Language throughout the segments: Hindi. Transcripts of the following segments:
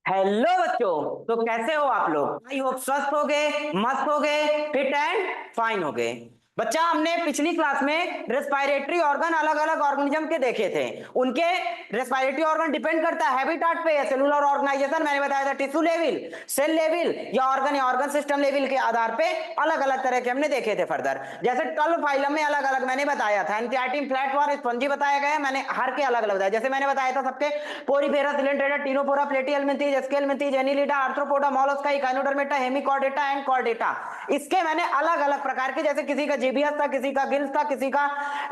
हेलो बच्चों। तो कैसे हो आप लोग? आई होप स्वस्थ हो गए, मस्त हो गए, फिट एंड फाइन हो गए। बच्चा, हमने पिछली क्लास में रेस्पिरेटरी ऑर्गन अलग अलग ऑर्गेनिज्म के देखे थे। उनके रेस्पिरेटरी ऑर्गन डिपेंड करता है हैबिटाट पे, सेलुलर ऑर्गेनाइजेशन मैंने बताया था, टिश्यू लेवल, सेल लेवल या ऑर्गन सिस्टम लेवल के आधार पे अलग अलग तरह के हमने देखे थे। फर्दर जैसे 12 फाइलम में अलग अलग मैंने बताया था, एंथियाटिन, फ्लैटवर्म, स्पंजी बताया गया। मैंने हर के अलग अलग बताया। जैसे मैंने बताया था सबके porifera, coelenterata, ctenophora, platyhelminthes, aschelminthes, annelida, arthropoda, mollusca, echinodermata, hemichordata and chordata. इसके मैंने अलग अलग प्रकार के, जैसे किसी का जीबीएस था, किसी का गिल्स था, किसी का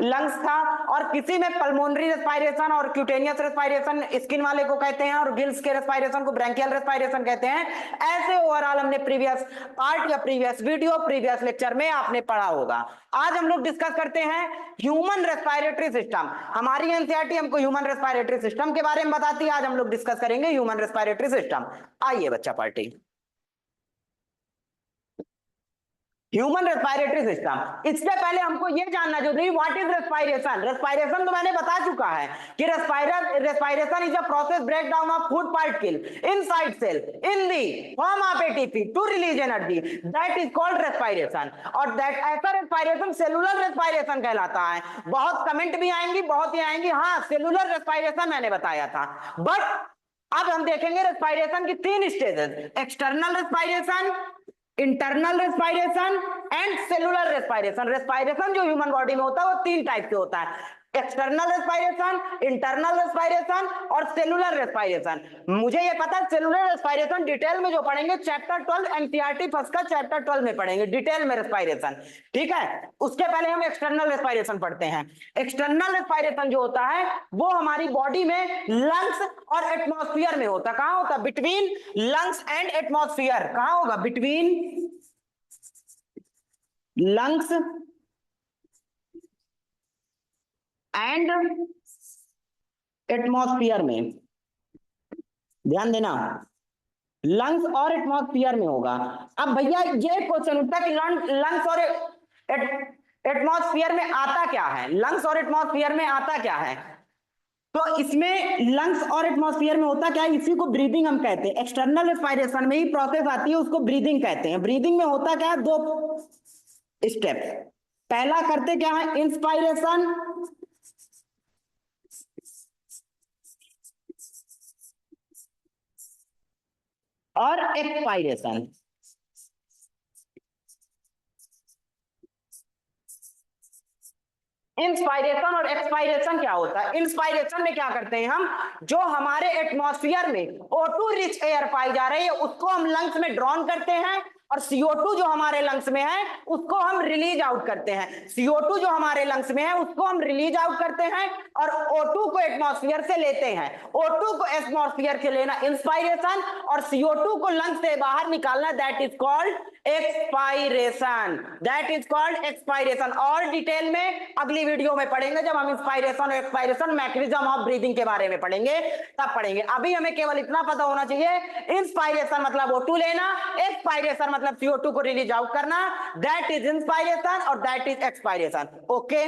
लंग्स था, और किसी में पल्मोनरी रेस्पिरेशन और क्यूटेनियस रेस्पिरेशन स्किन वाले को कहते हैं, और गिल्स के रेस्पिरेशन को ब्रैंकियल रेस्पिरेशन कहते हैं। ऐसे ओवरऑल हमने प्रीवियस पार्ट या प्रीवियस वीडियो, प्रीवियस लेक्चर में आपने पढ़ा होगा। आज हम लोग डिस्कस करते हैं ह्यूमन रेस्पिरेटरी सिस्टम। हमारी एनसीईआरटी हमको ह्यूमन रेस्पिरेटरी सिस्टम के बारे में बताती है। आज हम लोग डिस्कस करेंगे ह्यूमन रेस्पिरेटरी सिस्टम। आइए बच्चा पार्टी। ह्यूमन रेस्पिरेटरी सिस्टम, इससे पहले हमको यह जानना जरूरी, व्हाट इज रेस्पिरेशन। रेस्पिरेशन तो मैंने बता चुका है कि respiration is a process break down of food particle inside cell in the form of ATP to release energy, that is called respiration. और दैट ऐसा रेस्पिरेशन सेलुलर रेस्पिरेशन कहलाता है। बहुत कमेंट भी आएंगी, बहुत ही आएंगी। हाँ, सेलुलर रेस्पिरेशन मैंने बताया था, बट अब हम देखेंगे रेस्पिरेशन की 3 stages: external respiration, internal respiration and cellular respiration. Respiration जो ह्यूमन बॉडी में होता है वो 3 टाइप के होता है: एक्सटर्नल रेस्पिरेशन, इंटरनल रेस्पिरेशन और सेलुलर रेस्पिरेशन। मुझे ये पता है सेलुलर रेस्पिरेशन डिटेल में जो पढ़ेंगे चैप्टर 12 एनसीईआरटी फर्स्ट का चैप्टर 12 में पढ़ेंगे डिटेल में रेस्पिरेशन। ठीक है, उसके पहले हम एक्सटर्नल रेस्पिरेशन पढ़ते हैं। एक्सटर्नल रेस्पिरेशन जो होता है वो हमारी बॉडी में लंग्स और एटमॉस्फेयर में होता है। कहां होता है? Between lungs and atmosphere. कहां होगा? बिटवीन लंग्स एंड एटमॉस्फेयर में। ध्यान देना, लंग्स और एटमॉस्फेयर में होगा। अब भैया ये क्वेश्चन उठता है कि लंग्स और एटमॉस्फेयर में आता क्या है? लंग्स और एटमॉस्फेयर में आता क्या है? तो इसमें लंग्स और एटमॉस्फेयर में होता क्या है, इसी को ब्रीदिंग हम कहते हैं। एक्सटर्नल रेस्पिरेशन में ही प्रोसेस आती है, उसको ब्रीदिंग कहते हैं। ब्रीदिंग में होता क्या है? 2 स्टेप। पहला करते क्या है? इंस्पायरेशन और एक्सपायरेशन। इंस्पायरेशन और एक्सपायरेशन क्या होता है? इंस्पायरेशन में क्या करते हैं हम, जो हमारे एटमॉस्फेयर में O2 रिच एयर पाई जा रही है उसको हम लंग्स में ड्रॉन करते हैं, और CO2 जो हमारे लंग्स में है उसको हम रिलीज आउट करते हैं। CO2 जो हमारे लंग्स में है उसको हम रिलीज आउट करते हैं, और O2 को एटमॉस्फेयर से लेते हैं। O2 को एटमॉस्फेयर से लेना इंस्पायरेशन, और CO2 को लंग्स से बाहर निकालना, that is called expiration. That is called expiration. और डिटेल में अगली वीडियो में पढ़ेंगे, जब हम इंस्पायरेशन और एक्सपायरेशन मैकेनिज्म ऑफ ब्रीदिंग के बारे में पढ़ेंगे तब पढ़ेंगे। अभी हमें केवल इतना पता होना चाहिए, इंस्पायरेशन मतलब O2 लेना, एक्सपायरेशन मतलब CO2 को रिलीज आउट करना, दैट इज इंस्पायरेशन और that is expiration. Okay,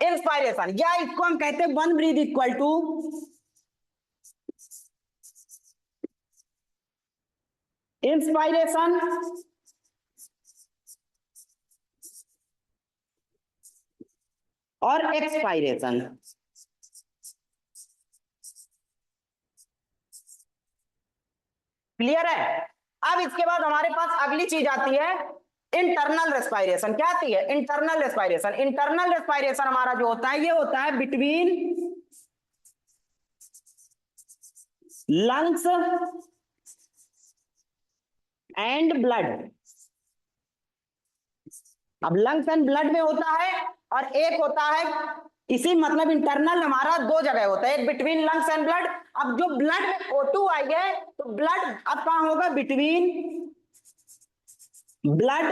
inspiration या इसको हम कहते हैं one breath equal to inspiration और एक्सपायरेशन। क्लियर है? अब इसके बाद हमारे पास अगली चीज आती है इंटरनल रेस्पिरेशन। क्या आती है? Internal respiration. इंटरनल रेस्पिरेशन हमारा जो होता है ये होता है बिटवीन लंग्स एंड ब्लड। अब लंग्स एंड ब्लड में होता है, और एक होता है इसी, मतलब इंटरनल हमारा 2 जगह होता है, एक बिटवीन लंग्स एंड ब्लड। अब जो ब्लड में O2 आई है तो ब्लड अब कहां होगा? Between blood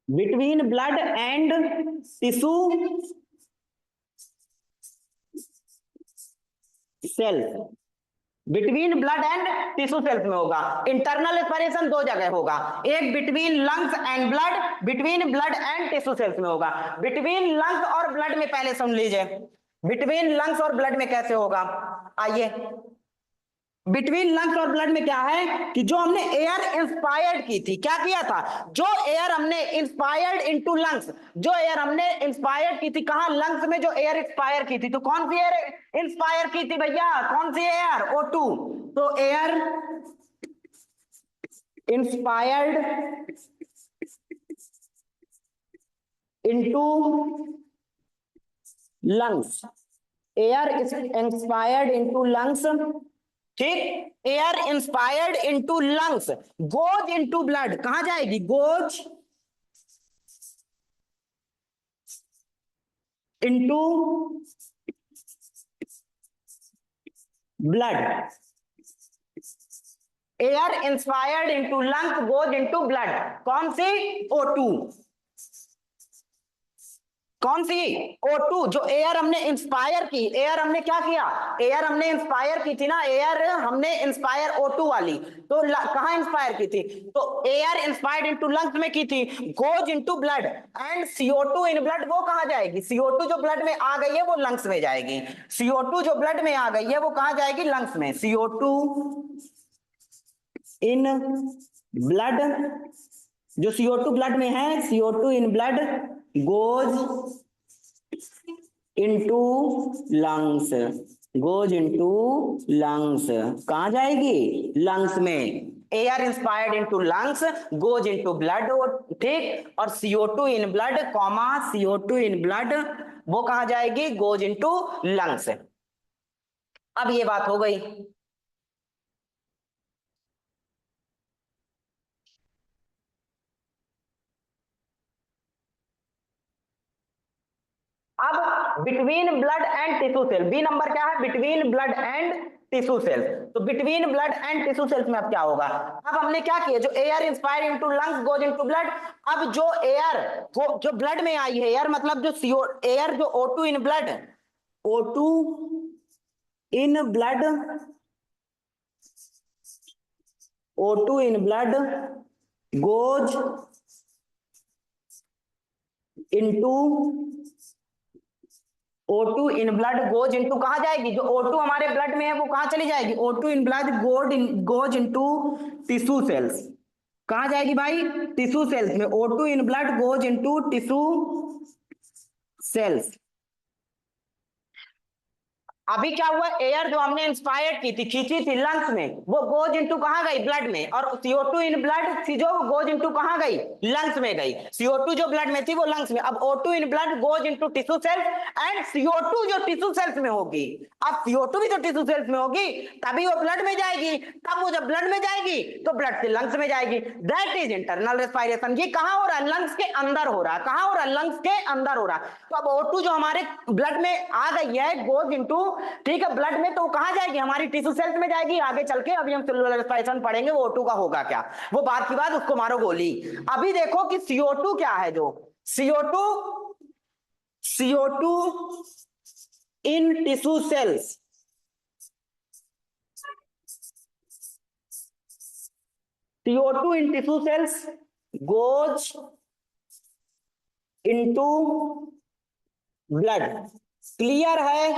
between blood and tissue cell, between blood and tissue cells में होगा। इंटरनल रेस्पिरेशन दो जगह होगा, एक between lungs and blood, between blood and tissue cells में होगा। बिटवीन लंग्स और ब्लड में पहले सुन लीजिए, बिटवीन लंग्स और ब्लड में कैसे होगा। आइए, बिटवीन लंग्स और ब्लड में क्या है कि जो हमने एयर इंस्पायर्ड की थी, क्या किया था, जो एयर हमने इंस्पायर्ड इनटू लंग्स, जो एयर हमने इंस्पायर्ड की थी कहां, लंग्स में जो एयर एक्सपायर की थी, तो कौन सी एयर इंस्पायर की थी भैया, कौन सी एयर, O2। तो air inspired into lungs, air inspired into lungs, ठीक, air inspired into lungs goes into blood, कहां जाएगी, goes into blood, air inspired into lungs goes into blood, कौन सी, O2, कौन सी, O2। जो एयर हमने इंस्पायर की, एयर हमने क्या किया, एयर हमने इंस्पायर की थी ना, एयर हमने इंस्पायर O2 वाली, तो कहां इंस्पायर की थी, तो एयर इंस्पायर्ड इनटू लंग्स में की थी, goes into blood, and CO2 in blood वो कहां जाएगी, CO2 जो ब्लड में आ गई है वो लंग्स में जाएगी, CO2 जो ब्लड में आ गई है वो कहां जाएगी, लंग्स में। CO2 इन ब्लड, जो CO2 ब्लड में है, CO2 इन blood goes into lungs, goes into lungs, कहां जाएगी, लंग्स में। Air inspired into lungs goes into blood, ठीक, और CO2 in blood comma CO2 in blood वो कहां जाएगी, गोज इनटू लंग्स। अब ये बात हो गई। अब between blood and tissue cell, B number क्या है, between blood and tissue cells. तो between blood and tissue cells में अब क्या होगा, अब हमने क्या किया, जो air inspire into lungs goes into blood, अब जो एयर जो ब्लड में आई है, एयर मतलब जो CO एयर जो O2 in blood, O2 in blood, O2 in blood goes into, O2 in blood goes into कहां जाएगी, जो O2 हमारे ब्लड में है वो कहां चली जाएगी, O2 in blood goes into tissue sales, कहां जाएगी भाई, टिश्यू सेल्स में। O2 in blood goes into tissue sales. अभी क्या हुआ, एयर जो हमने इंस्पायर्ड की थी, खींची थी लंग्स में, वो गोज इनटू कहां गई, ब्लड में, और CO2 इन ब्लड जो गोज इनटू कहां गई, लंग्स में गई। CO2 जो ब्लड में थी वो लंग्स में, अब O2 in blood goes into tissue sales, and CO2 जो टिश्यू सेल्स में होगी, अब CO2 भी जो टिश्यू सेल्स में होगी तभी वो ब्लड में जाएगी, तब वो जब ब्लड में जाएगी तो ब्लड से लंग्स में जाएगी, दैट इज इंटरनल रेस्पिरेशन। ये कहां हो रहा है, लंग्स के अंदर हो रहा है, कहां हो रहा है, लंग्स के अंदर हो रहा है। तो अब O2 जो हमारे ब्लड में आ गई है गोज इनटू, ठीक है, ब्लड में, तो कहां जाएगी, हमारी टिश्यू सेल्स में जाएगी आगे चल के। अभी हम सेलुलर रेस्पिरेशन पढ़ेंगे, वो O2 का होगा क्या, वो बात की बात, उसको मारो गोली। अभी देखो कि CO2 क्या है, जो CO2 in tissue sales, CO2 in tissue cells goes into blood. Clear है,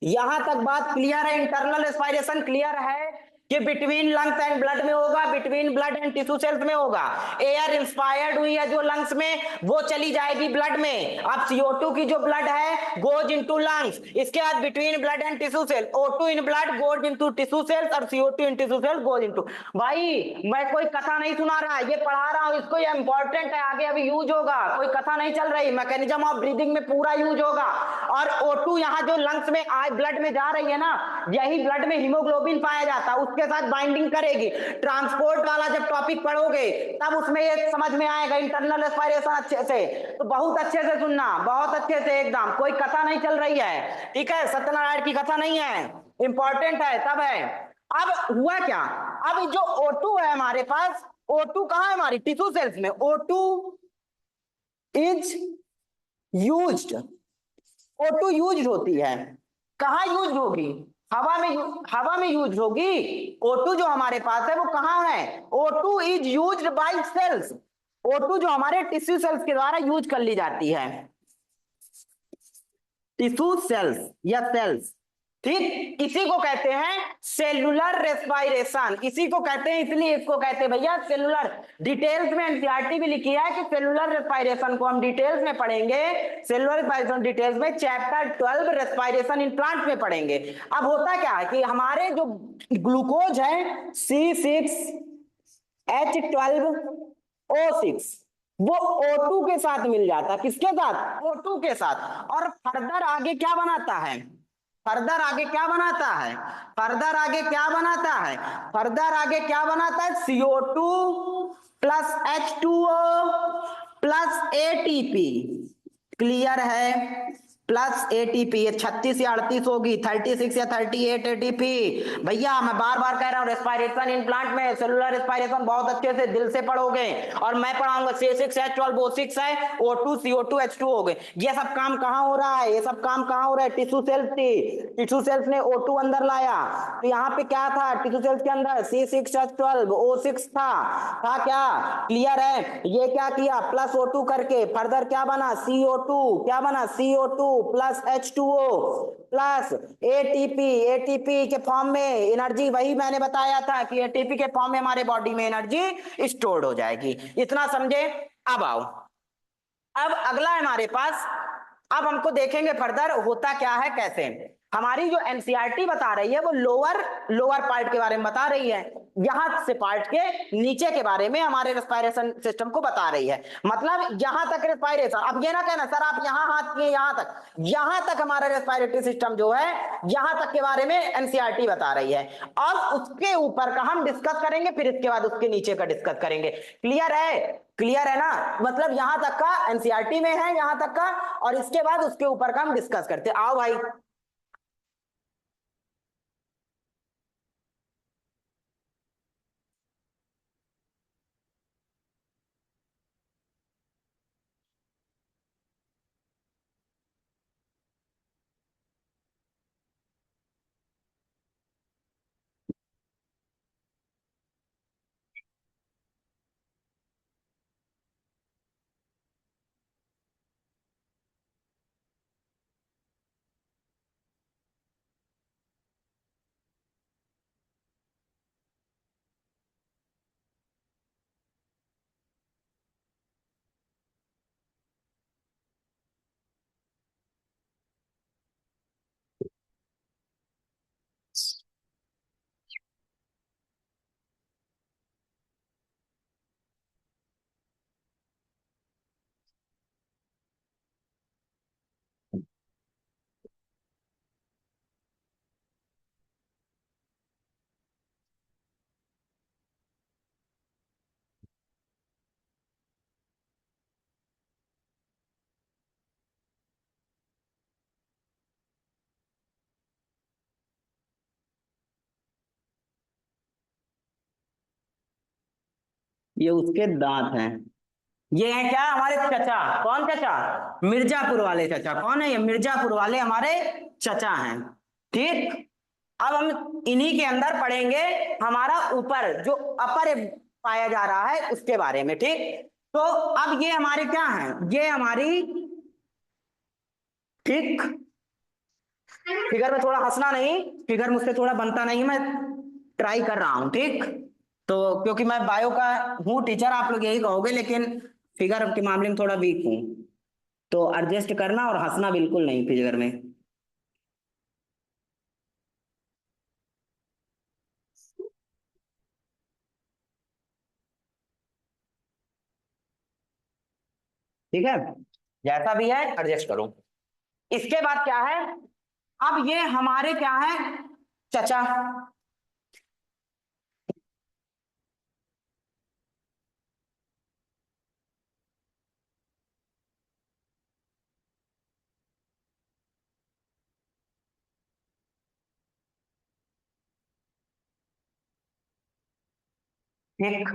यहां तक बात क्लियर है, इंटरनल रेस्पिरेशन क्लियर है कि बिटवीन लंग्स एंड ब्लड में होगा, between blood and tissue cells में होगा। एयर इंस्पायर्ड हुई है जो लंग्स में, वो चली जाएगी ब्लड में। अब CO2 की जो ब्लड है गोज इनटू लंग्स, इसके बाद between blood and tissue cell, O2 in blood goes into tissue cells, और CO2 in tissue cells goes into. भाई मैं कोई कथा नहीं सुना रहा, ये पढ़ा रहा हूं, इसको, ये इंपॉर्टेंट है, आगे अभी यूज होगा, कोई कथा नहीं चल रही, मैकेनिज्म ऑफ ब्रीदिंग में पूरा यूज होगा। और O2 यहाँ जो लंग्स में ब्लड में जा रही है ना, यही ब्लड में हीमोग्लोबिन पाया जाता है, उसके साथ बाइंडिंग करेगी। ट्रांसपोर्ट वाला जब टॉपिक पढ़ोगे तब उसमें ये समझ में आएगा, इंटरनल रेस्पिरेशन अच्छे से, तो बहुत अच्छे से सुनना, बहुत अच्छे से, एकदम कोई कथा नहीं चल रही है, ठीक है, सत्यनारायण की कथा नहीं है, इंपॉर्टेंट है तब है। अब हुआ क्या, अब जो O2 है हमारे पास, O2 कहां है, हमारी टिश्यू सेल्स में। O2 is used, O2 used होती है, कहां यूज्ड होगी, हवा में यूज होगी। O2 जो हमारे पास है वो कहाँ है? O2 is used by sales. O2 जो हमारे टिश्यू सेल्स के द्वारा यूज कर ली जाती है, टिश्यू सेल्स या सेल्स, ठीक। इसी को कहते हैं सेलुलर रेस्पायरेशन, इसी को कहते हैं, इसलिए इसको कहते हैं भैया सेलुलर। डिटेल्स में एनसीईआरटी भी लिखी है कि सेलुलर रेस्पायरेशन को हम डिटेल्स में पढ़ेंगे, सेलुलर रेस्पायरेशन डिटेल्स में चैप्टर 12 रेस्पायरेशन इन प्लांट में पढ़ेंगे। अब होता क्या है कि हमारे जो ग्लूकोज है C6H12O6 वो O2 के साथ मिल जाता है। किसके साथ? O2 के साथ। और फर्दर आगे क्या बनाता है? फर्दर आगे क्या बनाता है? फर्दर आगे क्या बनाता है? फर्दर आगे क्या बनाता है? CO2 plus H2O plus ATP। Clear है? प्लस एटीपी, ये 36 या 38 होगी, 36 या 38 एटीपी। भैया मैं बार बार कह रहा हूँ रेस्पायरेशन इन प्लांट में सेलुलर रेस्पायरेशन बहुत अच्छे से दिल से पढ़ोगे, और मैं पढ़ाऊंगा C6H12O6 है, O2 CO2 H2 हो गए। ये सब काम कहाँ हो रहा है? ये सब काम कहाँ हो रहा है? टिश्यू सेल्स थी, टिश्यू सेल्स ने O2 अंदर लाया, तो यहाँ पे क्या था? टिश्यू सेल्स के अंदर C6H12O6 था क्या? क्लियर है? ये क्या किया? प्लस O2 करके फर्दर क्या बना? CO2, क्या बना? CO2 plus H2O plus ATP। ATP के फॉर्म में एनर्जी, वही मैंने बताया था कि एटीपी के फॉर्म में हमारे बॉडी में एनर्जी स्टोर्ड हो जाएगी। इतना समझे? अब आओ, अब अगला है हमारे पास। अब हमको देखेंगे फर्दर होता क्या है, कैसे। हमारी जो एनसीईआरटी बता रही है वो लोअर लोअर पार्ट के बारे में बता रही है, यहां से पार्ट के नीचे के बारे में हमारे रेस्पायरेशन सिस्टम को बता रही है। मतलब यहां तक रेस्पायरेशन। अब ये ना कहना सर आप यहां हाथ किए यहां तक हमारा रेस्पायरेटरी सिस्टम जो है यहां तक के बारे में एनसीईआरटी बता रही है। अब उसके ऊपर का हम डिस्कस करेंगे, फिर इसके बाद उसके नीचे का डिस्कस करेंगे। क्लियर है? क्लियर है ना? मतलब यहां तक का एनसीईआरटी में है, यहां तक का, और इसके बाद उसके ऊपर का हम डिस्कस करते। आओ भाई, ये उसके दांत हैं। ये है क्या? हमारे चचा। कौन चचा? मिर्जापुर वाले चचा। कौन है ये? मिर्जापुर वाले हमारे चचा हैं। ठीक। अब हम इन्हीं के अंदर पढ़ेंगे हमारा ऊपर जो अपर पाया जा रहा है उसके बारे में। ठीक। तो अब ये हमारे क्या है? ये हमारी, ठीक, फिगर में थोड़ा हंसना नहीं, फिगर मुझसे थोड़ा बनता नहीं, मैं ट्राई कर रहा हूं। ठीक। तो क्योंकि मैं बायो का हूँ टीचर, आप लोग यही कहोगे, लेकिन फिगर के मामले में थोड़ा वीक हूँ, तो एडजस्ट करना और हंसना बिल्कुल नहीं फिगर में। ठीक है, जैसा भी है एडजस्ट करो। इसके बाद क्या है? अब ये हमारे क्या है? चचा। ठीक।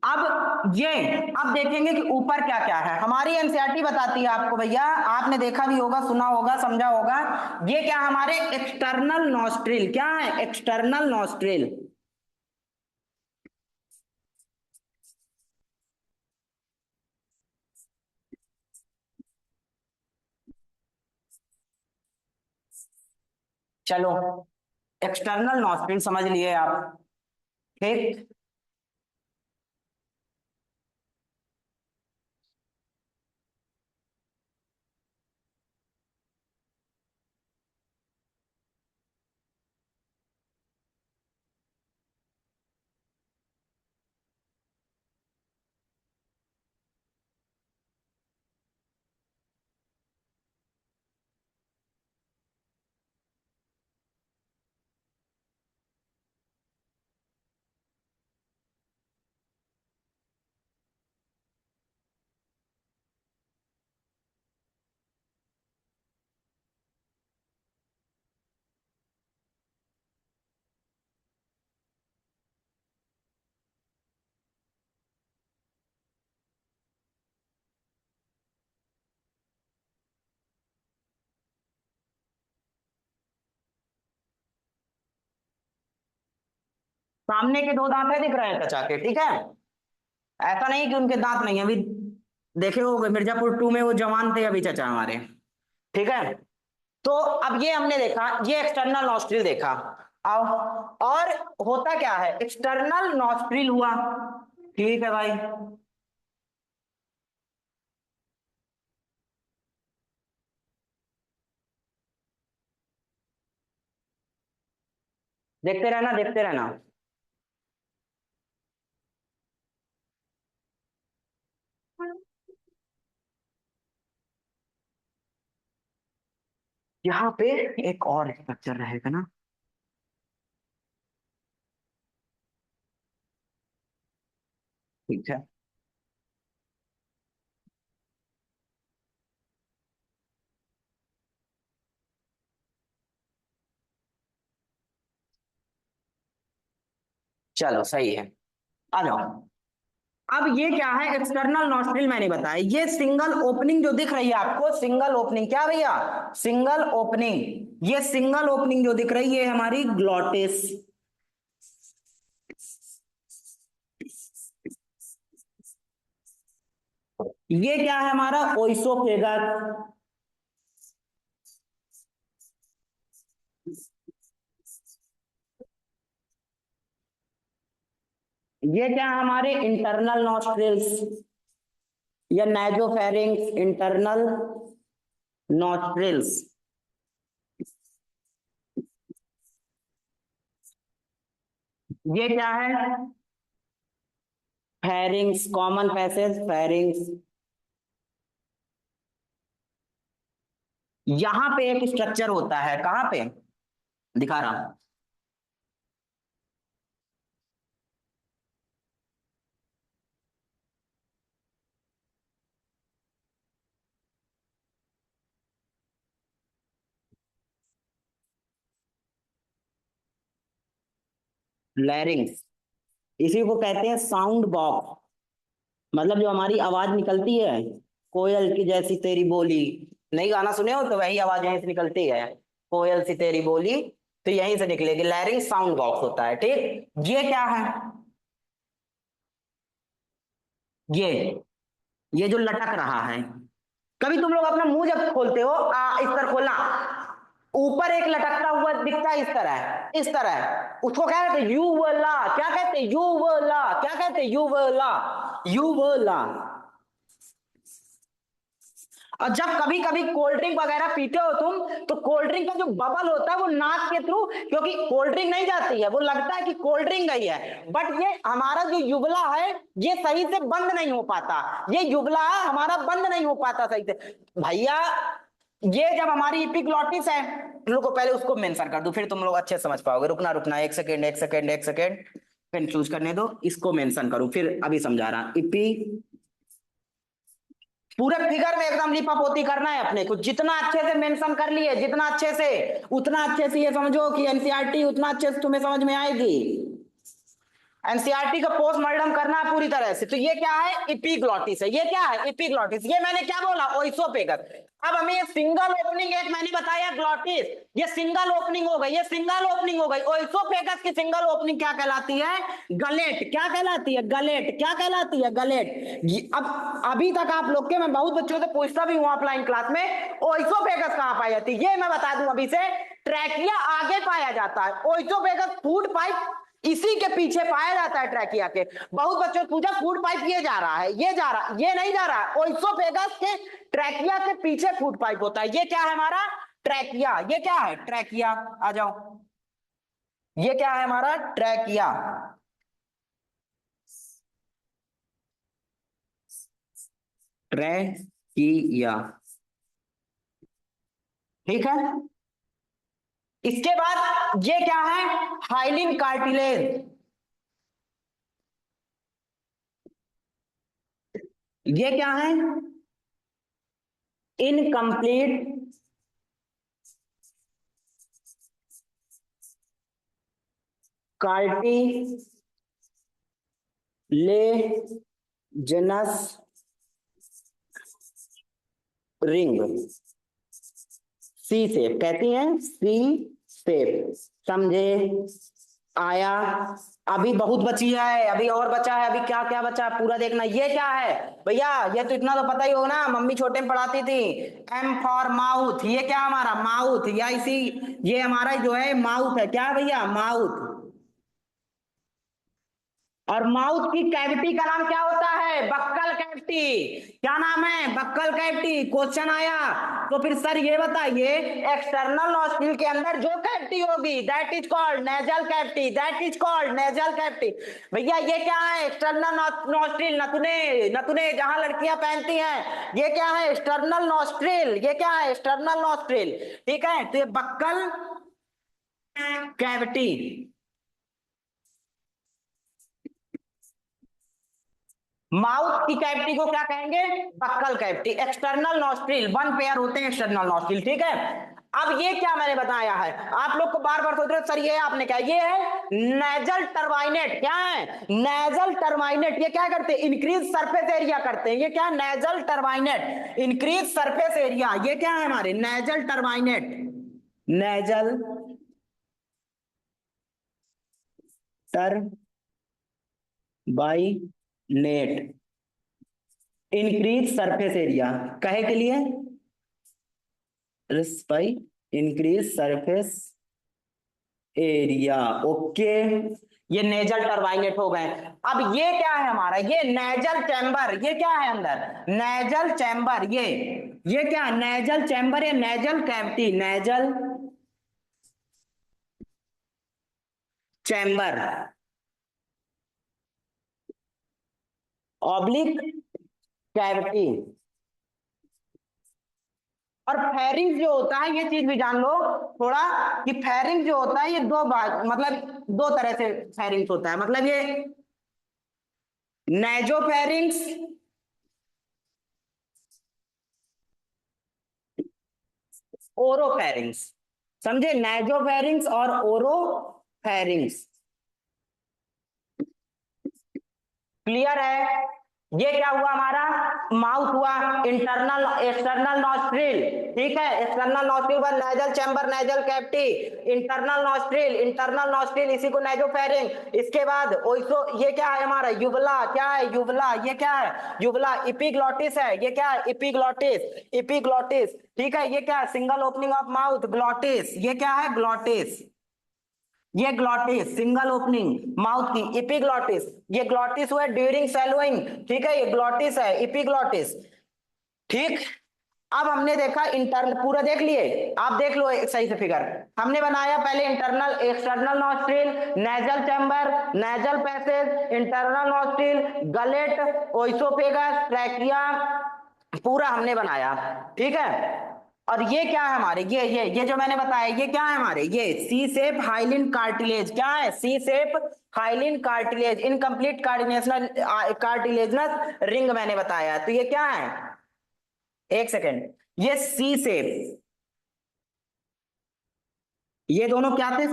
अब ये अब देखेंगे कि ऊपर क्या क्या है। हमारी एनसीईआरटी बताती है आपको भैया, आपने देखा भी होगा, सुना होगा, समझा होगा। ये क्या हमारे एक्सटर्नल नॉस्ट्रिल, क्या है एक्सटर्नल नॉस्ट्रिल। चलो एक्सटर्नल नॉस्ट्रिल समझ लिए आप, ठीक। सामने के दो दांत है, दिख रहे हैं चचा के, ठीक है। ऐसा नहीं कि उनके दांत नहीं है, अभी देखे हो मिर्जापुर 2 में वो जवान थे अभी चचा हमारे, ठीक है। तो अब ये हमने देखा, ये एक्सटर्नल नॉस्ट्रिल देखा। अब और होता क्या है, एक्सटर्नल नॉस्ट्रिल हुआ, ठीक है भाई। देखते रहना, देखते रहना। यहाँ पे एक और स्ट्रक्चर रहेगा ना, ठीक है। चलो सही है, आ जाओ। अब ये क्या है, एक्सटर्नल नॉस्ट्रिल मैंने बताया, ये सिंगल ओपनिंग जो दिख रही है आपको, सिंगल ओपनिंग, क्या भैया, सिंगल ओपनिंग। ये सिंगल ओपनिंग जो दिख रही है हमारी ग्लॉटिस, ये क्या है हमारा ओइसोफेगस, ये क्या है हमारे इंटरनल नॉस्ट्रिल्स या नाइजोफेरिंग्स, इंटरनल नॉस्ट्रिल्स। ये क्या है, फेरिंग्स, कॉमन पैसेज फेरिंग्स। यहां पे एक स्ट्रक्चर होता है, कहां पे, दिखा रहा हूं, लैरिंग्स। इसी को कहते हैं साउंड बॉक्स, मतलब जो हमारी आवाज निकलती है, कोयल की जैसी तेरी बोली, नहीं गाना सुने हो तो वही आवाज यहीं से निकलती है, कोयल सी तेरी बोली, तो यहीं से निकलेगी, लैरिंग साउंड बॉक्स होता है, ठीक। ये क्या है, ये ये जो लटक रहा है, कभी तुम लोग अपना मुंह जब खोलते हो, इस तरह खोलना, ऊपर एक लटकता हुआ दिखता है, इस तरह, इस तरह, उसको क्या कहते हैं, यूवला, क्या कहते हैं, यूवला, क्या कहते हैं, यूवला, यूवला। और जब कभी कभी कोल्ड ड्रिंक वगैरह पीते हो तुम, तो कोल्ड ड्रिंक का जो बबल होता है वो नाक के थ्रू, क्योंकि कोल्ड ड्रिंक नहीं जाती है, वो लगता है कि कोल्ड ड्रिंक गई है, बट ये हमारा जो युगला है ये सही से बंद नहीं हो पाता, ये युगला हमारा बंद नहीं हो पाता सही से भैया। ये जब हमारी इपिग्लॉटिस है, तुम लोग को पहले उसको मेंशन कर दूं, फिर तुम लोग अच्छे समझ पाओगे, रुकना रुकना, एक सेकेंड, एक सेकेंड, एक सेकेंड, कंफ्यूज करने दो, इसको मेंशन करूं फिर अभी समझा रहा। इपी, पूरे फिगर में एकदम लिपापोती करना है अपने को, जितना अच्छे से मेंशन कर लिए, जितना अच्छे से, उतना अच्छे से ये समझो कि एनसीईआरटी उतना अच्छे से तुम्हें समझ में आएगी। एनसीईआरटी का पोस्टमार्टम करना है पूरी तरह से। तो ये क्या है, इपीग्लॉटिस है। ये क्या है, इपीग्लॉटिस। ये मैंने क्या बोला, ओइसोपेगस। अब हमें ये सिंगल ओपनिंग, एक मैंने बताया ग्लॉटिस, ये सिंगल ओपनिंग हो गई, ये सिंगल ओपनिंग हो गई। ओइसोपेगस की सिंगल ओपनिंग क्या कहलाती है, गलेट। क्या कहलाती है, गलेट। क्या कहलाती है, गलेट। अब अभी तक आप लोग के, मैं बहुत बच्चों से पूछता भी हूँ ऑफलाइन क्लास में, ओइसोपेगस कहाँ पाई जाती है, ये मैं बता दूं अभी से। ट्रैकिया आगे पाया जाता है, ओइसोपेगस फूड पाइप इसी के पीछे पाया जाता है ट्रैकिया के। बहुत बच्चों ने पूछा फूड पाइप ये जा रहा है, ये जा रहा, ये नहीं जा रहा है। ओइसोपेगस के ट्रैकिया के पीछे फूड पाइप होता है। ये क्या है हमारा, ट्रैकिया। ये क्या है, ट्रैकिया। आ जाओ, ये क्या है हमारा, ट्रैकिया। ट्रैकिया, ठीक है। इसके बाद ये क्या है, हाइलिन कार्टिलेज। ये क्या है, इनकम्प्लीट कार्टिलेजनस रिंग। सी शेप कहती हैं, सी शेप। समझे, आया। अभी बहुत बची है, अभी और बचा है, अभी क्या क्या बचा है पूरा देखना। ये क्या है भैया, ये तो इतना तो पता ही होगा ना, मम्मी छोटे में पढ़ाती थी। M for mouth. ये क्या हमारा, माउथ, या इसी, ये हमारा जो है माउथ है। क्या है भैया, माउथ। और माउथ की कैविटी का नाम क्या होता है, बक्कल कैविटी। क्या नाम है, बक्कल कैविटी। क्वेश्चन आया तो फिर सर ये बताइए, एक्सटर्नल नॉस्ट्रिल के अंदर जो कैविटी होगी that is called nasal cavity, that is called nasal cavity. भैया ये क्या है, एक्सटर्नल नॉस्ट्रिल, नथुने, नथुने जहां लड़कियां पहनती हैं, ये क्या है, एक्सटर्नल नॉस्ट्रिल। ये क्या है, एक्सटर्नल नॉस्ट्रिल, ठीक है। तो ये बक्कल कैविटी। माउथ की कैविटी को क्या कहेंगे, buccal cavity. External nostril, one pair होते हैं एक्सटर्नल नॉस्ट्रिल, ठीक है। अब ये क्या मैंने बताया है, आप लोग को बार बार सोच रहे हो सर ये आपने क्या, ये है नेजल टर्बाइनेट। क्या है, नेजल टर्बाइनेट। ये क्या करते हैं, इंक्रीज सरफेस एरिया करते हैं। ये क्या है, nasal turbinate, increase surface area. ये क्या है हमारे, nasal turbinate, nasal turbinate, increase surface area कहे के लिए, by increase surface area. Okay, ये नेजल टर्बाइनेट हो गए। अब ये क्या है हमारा, ये नेजल चैम्बर। ये क्या है अंदर, नेजल चैम्बर। ये क्या है, नेजल चैम्बर या nasal cavity, nasal chamber, oblique cavity. और फेरिंग जो होता है, ये चीज भी जान लो थोड़ा, कि फेरिंग जो होता है ये दो भाग, मतलब दो तरह से फेरिंग्स होता है। मतलब ये नेजोफेरिंग्स, ओरोफेरिंग्स। समझे, नेजोफेरिंग्स और ओरोफेरिंग्स। क्लियर है। ये क्या हुआ हमारा, माउथ हुआ, इंटरनल एक्सटर्नल नॉस्ट्रिल, ठीक है। एक्सटर्नल नॉस्ट्रिल व nasal chamber, nasal cavity, internal nostril, internal nostril, इसी को नेजोफेरिंग। इसके बाद ओइसो, ये क्या है हमारा, युवला। क्या है, युवला। ये क्या है, युवला। इपिग्लॉटिस है, ये क्या है, इपिग्लॉटिस, इपिग्लॉटिस, ठीक है। ये क्या है, single opening of mouth, glottis. ये क्या है, ग्लॉटिस। ये ग्लॉटिस, सिंगल ओपनिंग माउथ की, इपिग्लॉटिस। ये ग्लॉटिस हुआ ड्यूरिंग सैलोइंग, ठीक है। ये ग्लॉटिस है, इपिग्लॉटिस, ठीक। अब हमने देखा इंटरनल, पूरा देख लिए आप, देख लो एक सही से फिगर। हमने बनाया पहले internal external nostril, nasal chamber, nasal passage, internal nostril, gullet, oesophagus, trachea, पूरा हमने बनाया, ठीक है। और ये क्या है हमारे, ये जो मैंने बताया, ये क्या है हमारे, ये सी शेप हाइलिन कार्टिलेज। क्या है, C shape hyaline cartilage, incomplete cartilaginous, cartilaginous ring मैंने बताया। तो ये क्या है, एक सेकेंड, ये सी शेप, ये दोनों क्या थे,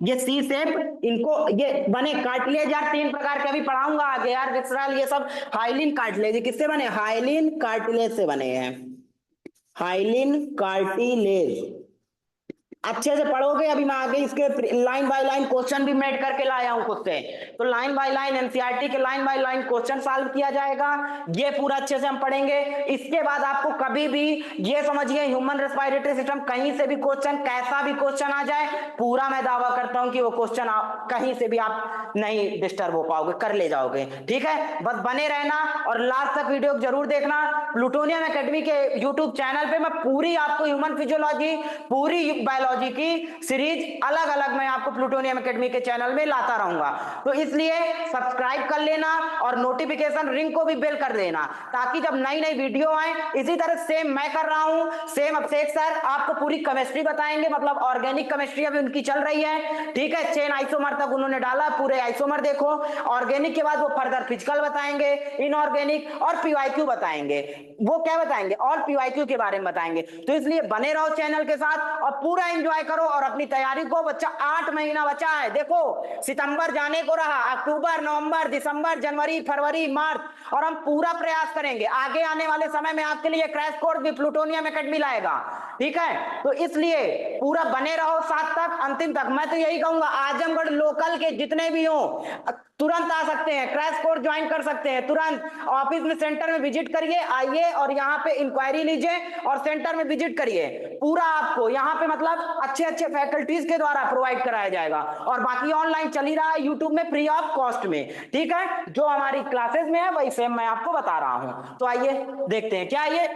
ये सी शेप, इनको ये बने कार्टिलेज यार 3 प्रकार के अभी पढ़ाऊंगा आगे यार, विसराल ये सब हाइलिन कार्टिलेज किससे बने, हाइलिन कार्टिलेज से बने हैं, हाइलिन कार्टिलेज। अच्छे से पढ़ोगे, अभी मैं आगे इसके लाइन बाय लाइन क्वेश्चन भी मेड करके लाया हूं खुद से, तो लाइन बाय लाइन एनसीईआरटी के line by line question solve किया जाएगा, ये पूरा अच्छे से हम पढ़ेंगे। इसके बाद आपको कभी भी ये समझिए, ह्यूमन रेस्पिरेटरी सिस्टम कहीं से भी क्वेश्चन, कैसा भी क्वेश्चन आ जाए, पूरा मैं दावा करता हूं कि वो क्वेश्चन आप कहीं से भी आप नहीं डिस्टर्ब हो पाओगे, कर ले जाओगे, ठीक है। बस बने रहना और लास्ट तक वीडियो जरूर देखना। प्लूटोनियम एकेडमी के यूट्यूब चैनल पे मैं पूरी आपको ह्यूमन फिजियोलॉजी, पूरी बायोलॉजी की सीरीज अलग अलग मैं आपको प्लूटोनियम एकेडमी के चैनल में लाता रहूंगा, तो इसलिए सब्सक्राइब कर लेना और नोटिफिकेशन रिंग को भी बेल कर देना, ताकि जब नई नई वीडियो आए, इसी तरह सेम मैं कर रहा हूं, सेम अभिषेक सर आपको पूरी केमिस्ट्री बताएंगे, मतलब ऑर्गेनिक केमिस्ट्री अभी उनकी चल रही है, ठीक है, चेन आइसोमर तक उन्होंने डाला, पूरे आइसोमर देखो, ऑर्गेनिक के बाद वो फर्दर फिजिकल बताएंगे, इनऑर्गेनिक और पीवाईक्यू बताएंगे, वो क्या बताएंगे और पीवाईक्यू के बारे में बताएंगे, तो इसलिए बने रहो चैनल के साथ और पूरा एंजॉय करो और अपनी तैयारी को, बच्चा 8 महीना बचा है, देखो सितंबर जाने को रहा, अक्टूबर, नवंबर, दिसंबर, जनवरी, फरवरी, मार्च, और हम पूरा प्रयास करेंगे, आगे आने वाले समय में आपके लिए क्रैश कोर्स भी प्लूटोनियम एकेडमी लाएगा, ठीक है, तो इसलिए पूरा बने रहो साथ तक, अंतिम तक। मैं तो यही कहूंगा, आजमगढ़ लोकल के जितने भी हो तुरंत आ सकते हैं, क्रैश कोर्स ज्वाइन कर सकते हैं, तुरंत ऑफिस में, सेंटर में विजिट करिए, आइए और यहाँ पे इंक्वायरी लीजिए और सेंटर में विजिट करिए, पूरा आपको यहाँ पे मतलब अच्छे अच्छे फैकल्टीज के द्वारा प्रोवाइड कराया जाएगा, और बाकी ऑनलाइन चल ही रहा है यूट्यूब में फ्री ऑफ कॉस्ट में, ठीक है, जो हमारी क्लासेस में है वही सेम मैं आपको बता रहा हूं। तो आइए देखते हैं क्या ये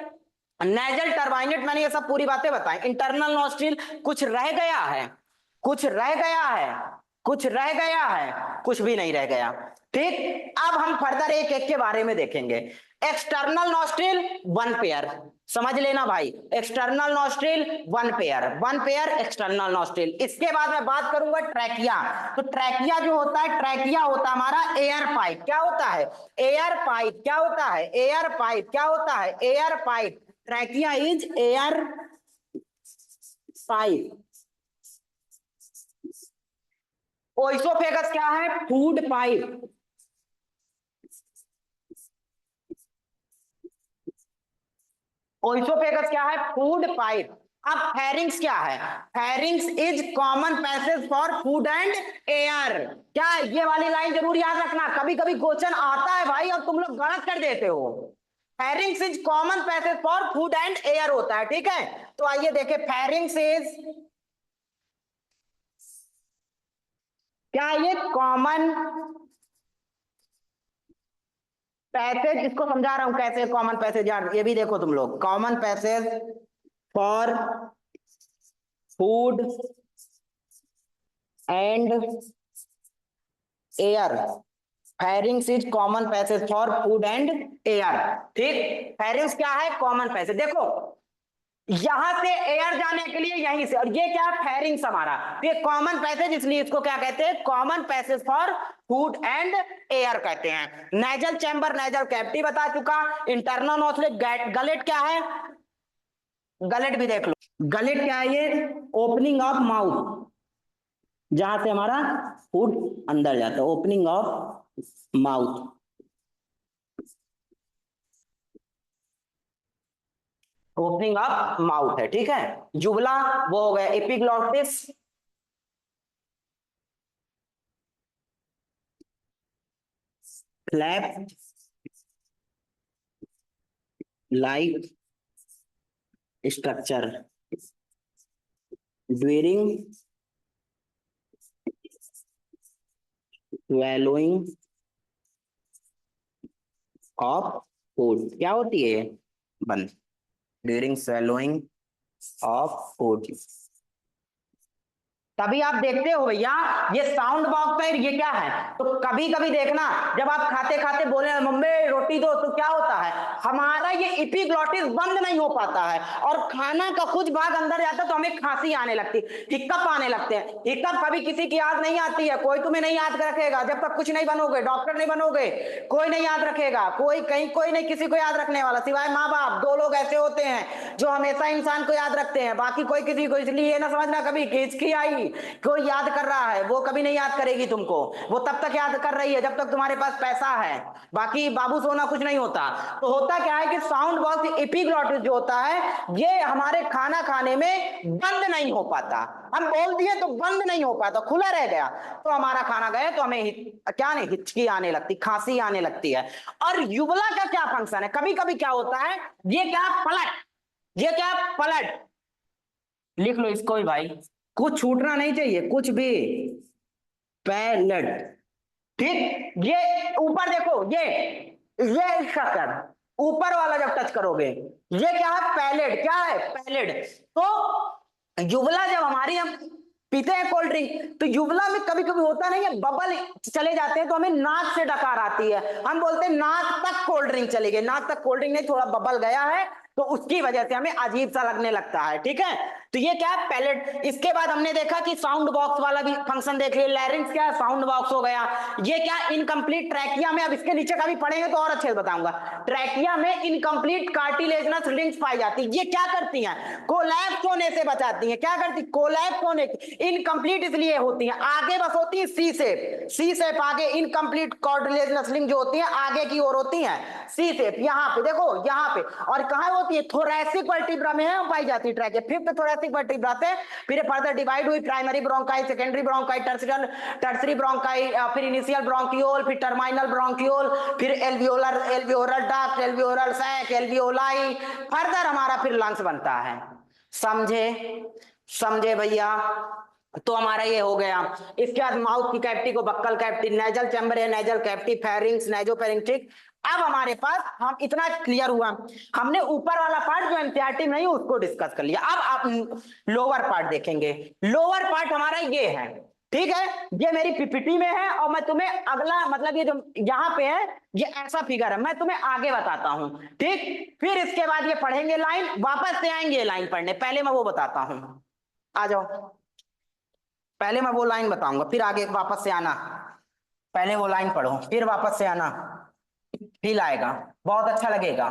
नेजल टर्बाइनेट, मैंने ये सब पूरी बातें बताई, इंटरनल नॉस्ट्रिल कुछ रह गया है, कुछ रह गया है, कुछ रह गया है, कुछ भी नहीं रह गया, ठीक। अब हम फर्दर एक एक के बारे में देखेंगे। एक्सटर्नल नॉस्ट्रिल 1 पेयर, समझ लेना भाई, external nostril 1 pair, 1 pair external nostril. इसके बाद मैं बात करूंगा ट्रैकिया, तो ट्रैकिया जो होता है, ट्रैकिया होता है हमारा एयर पाइप, क्या होता है, एयर पाइप, क्या होता है, एयर पाइप, क्या होता है, air pipe, trachea is air pipe. Oesophagus क्या है, फूड पाइप, ओइसोफेगस क्या है, फूड पाइप। अब फेरिंग्स क्या है, pharynx is common passage for food and air, क्या है? ये वाली लाइन जरूर याद रखना, कभी कभी क्वेश्चन आता है भाई और तुम लोग गलत कर देते हो, pharynx is common passage for food and air होता है, ठीक है। तो आइए देखें, फेरिंग्स इज क्या, ये कॉमन पैसेज, इसको समझा रहा हूं कैसे कॉमन पैसेज, यार ये भी देखो तुम लोग, common passage for food and air, pharynx is common passage for food and air, ठीक। फेरिंग्स क्या है, कॉमन पैसेज, देखो यहां से एयर जाने के लिए यहीं से, और ये क्या है, फेरिंग्स हमारा, तो ये कॉमन पैसेज, इसलिए इसको क्या कहते हैं, common passage for food and air कहते हैं। नेजल चैम्बर, नेजल कैविटी बता चुका, इंटरनल नॉस्ट्रिल, गलेट क्या है, गलेट भी देख लो, गलेट क्या है, ये ओपनिंग ऑफ माउथ, जहां से हमारा फूड अंदर जाता है, opening of mouth, opening of mouth है, ठीक है। जुबला वो हो गया, epiglottis, flap like structure during swallowing of food, क्या होती है, बंद, ड्यूरिंग swallowing ऑफ फूड। तभी आप देखते हो भैया, ये साउंड बॉक्स है, ये क्या है, तो कभी कभी देखना जब आप खाते खाते बोले मम्मी रोटी दो, तो क्या होता है, हमारा ये एपिग्लॉटिस बंद नहीं हो पाता है और खाना का कुछ भाग अंदर जाता है, तो हमें खांसी आने लगती, हिक्कप आने लगते हैं। हिक्कप कभी किसी की याद नहीं आती है, कोई तुम्हें नहीं याद रखेगा जब तक कुछ नहीं बनोगे, डॉक्टर नहीं बनोगे, कोई नहीं याद रखेगा, कोई कहीं कोई नहीं किसी को याद रखने वाला, सिवाय माँ बाप, 2 लोग ऐसे होते हैं जो हमेशा इंसान को याद रखते हैं, बाकी कोई किसी को, इसलिए ये ना समझना कभी कि हिचकी आई कोई याद कर रहा है, वो कभी नहीं याद करेगी तुमको। वो तब तक याद कर रही है जब तक तुम्हारे पास पैसा है। बाकी बाबू सोना कुछ नहीं होता। तो होता क्या है कि साउंड बॉक्स एपिग्लॉटिस जो होता है, ये हमारे खाना खाने में बंद नहीं हो पाता। हम बोल दिए तो बंद नहीं हो पाता, खुला रह गया तो हमारा खाना गया, तो हमें क्या नहीं, हिचकी आने लगती, खांसी आने लगती है। और युवला का क्या फंक्शन है, कभी कभी क्या होता है, ये क्या पलट, ये क्या पलट, लिख लो इसको भी भाई, कुछ छूटना नहीं चाहिए कुछ भी। पैलेट, ठीक। ये ऊपर देखो, ये इसका कर, ऊपर वाला जब टच करोगे, ये क्या है, पैलेट, क्या है, पैलेट। तो युवला जब हमारी, हम पीते हैं कोल्ड ड्रिंक, तो युवला में कभी कभी होता नहीं है, बबल चले जाते हैं, तो हमें नाक से डकार आती है, हम बोलते हैं नाक तक कोल्ड ड्रिंक चली गई। नाक तक कोल्ड ड्रिंक नहीं, थोड़ा बबल गया है, तो उसकी वजह से हमें अजीब सा लगने लगता है, ठीक है। तो ये क्या है, पैलेट। इसके बाद हमने देखा कि साउंड बॉक्स वाला भी फंक्शन देख लिया, लैरिंग्स क्या है, साउंड बॉक्स हो गया। ये क्या, इनकम्प्लीट ट्रैकिया में, अब इसके नीचे का भी पढ़ेंगे तो और अच्छे से बताऊंगा। ट्रैकिया में इनकम्प्लीट कार्टिलेजनस रिंग्स पाई जाती है। ये क्या करती हैं, कोलैप्स होने से बचाती हैं। क्या करती, कोलैप्स होने, इनकम्प्लीट इसलिए होती हैं, आगे बस होती है सी शेप, सी शेप आगे, इनकम्प्लीट कार्टिलेजनस रिंग जो होती है आगे की ओर होती है, सी शेप। यहाँ पे देखो, यहाँ पे, और कहाँ होती है, थोरैसिक वर्टिब्रा में है पाई जाती है ट्रैकिया, फिफ्थ थोरैसिक वर्टिब्रा से फिर फर्दर डिवाइड हुई, primary bronchi, secondary bronchi, tertiary bronchi, फिर इनिशियल ब्रोंकियोल, फिर टर्मिनल ब्रोंकियोल, फिर alveolar, alveolar duct, alveolar sac, alveoli, further हमारा फिर लंग्स बनता है। समझे, समझे भैया। तो हमारा ये हो गया। इसके बाद माउथ की कैविटी को बक्कल कैविटी, नेजल चैम्बर है, नेजल कैविटी, फेरिंग्स, नेजोफेरिंक्स, ठीक। अब हमारे पास, हम इतना क्लियर हुआ, हमने ऊपर वाला पार्ट जो एनसीईआरटी नहीं उसको डिस्कस कर लिया। अब आप लोअर पार्ट देखेंगे। लोअर पार्ट हमारा ये है, ठीक है। ये मेरी पीपीटी में है, और मैं तुम्हें अगला, मतलब ये जो यहाँ पे है, ये ऐसा फिगर है, मैं तुम्हें आगे बताता हूं, ठीक। फिर इसके बाद ये पढ़ेंगे लाइन, वापस से आएंगे लाइन पढ़ने, पहले मैं वो बताता हूं। आ जाओ, पहले मैं वो लाइन बताऊंगा, फिर आगे वापस से आना। पहले वो लाइन पढ़ो, फिर वापस से आना, फील आएगा, बहुत अच्छा लगेगा।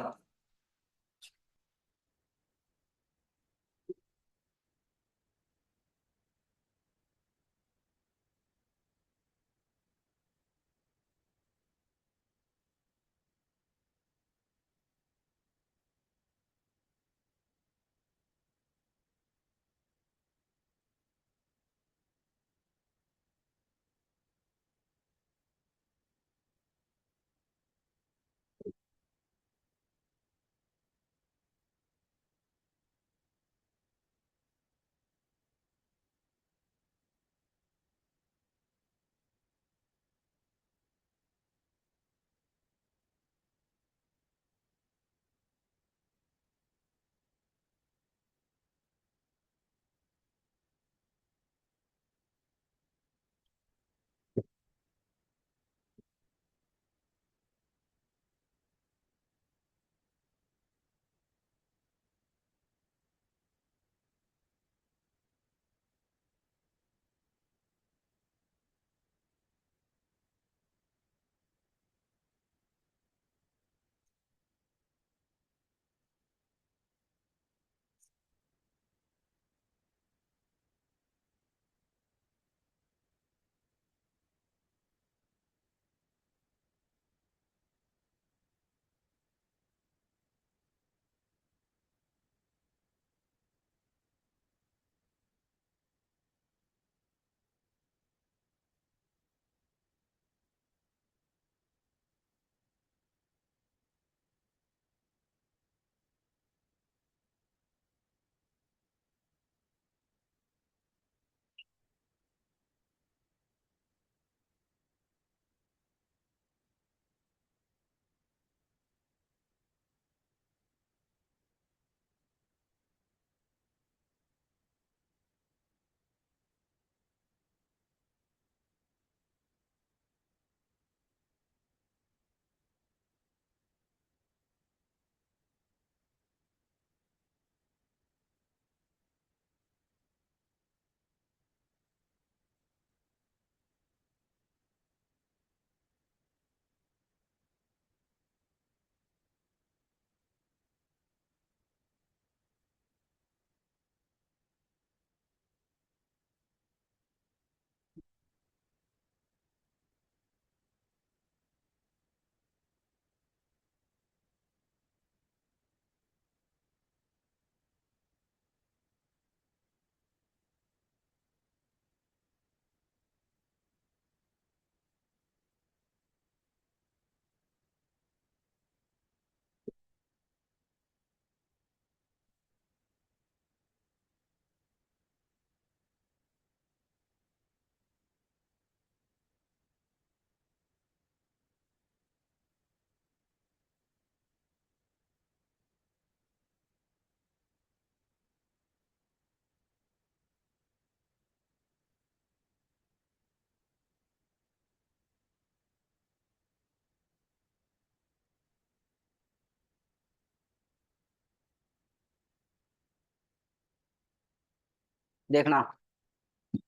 देखना,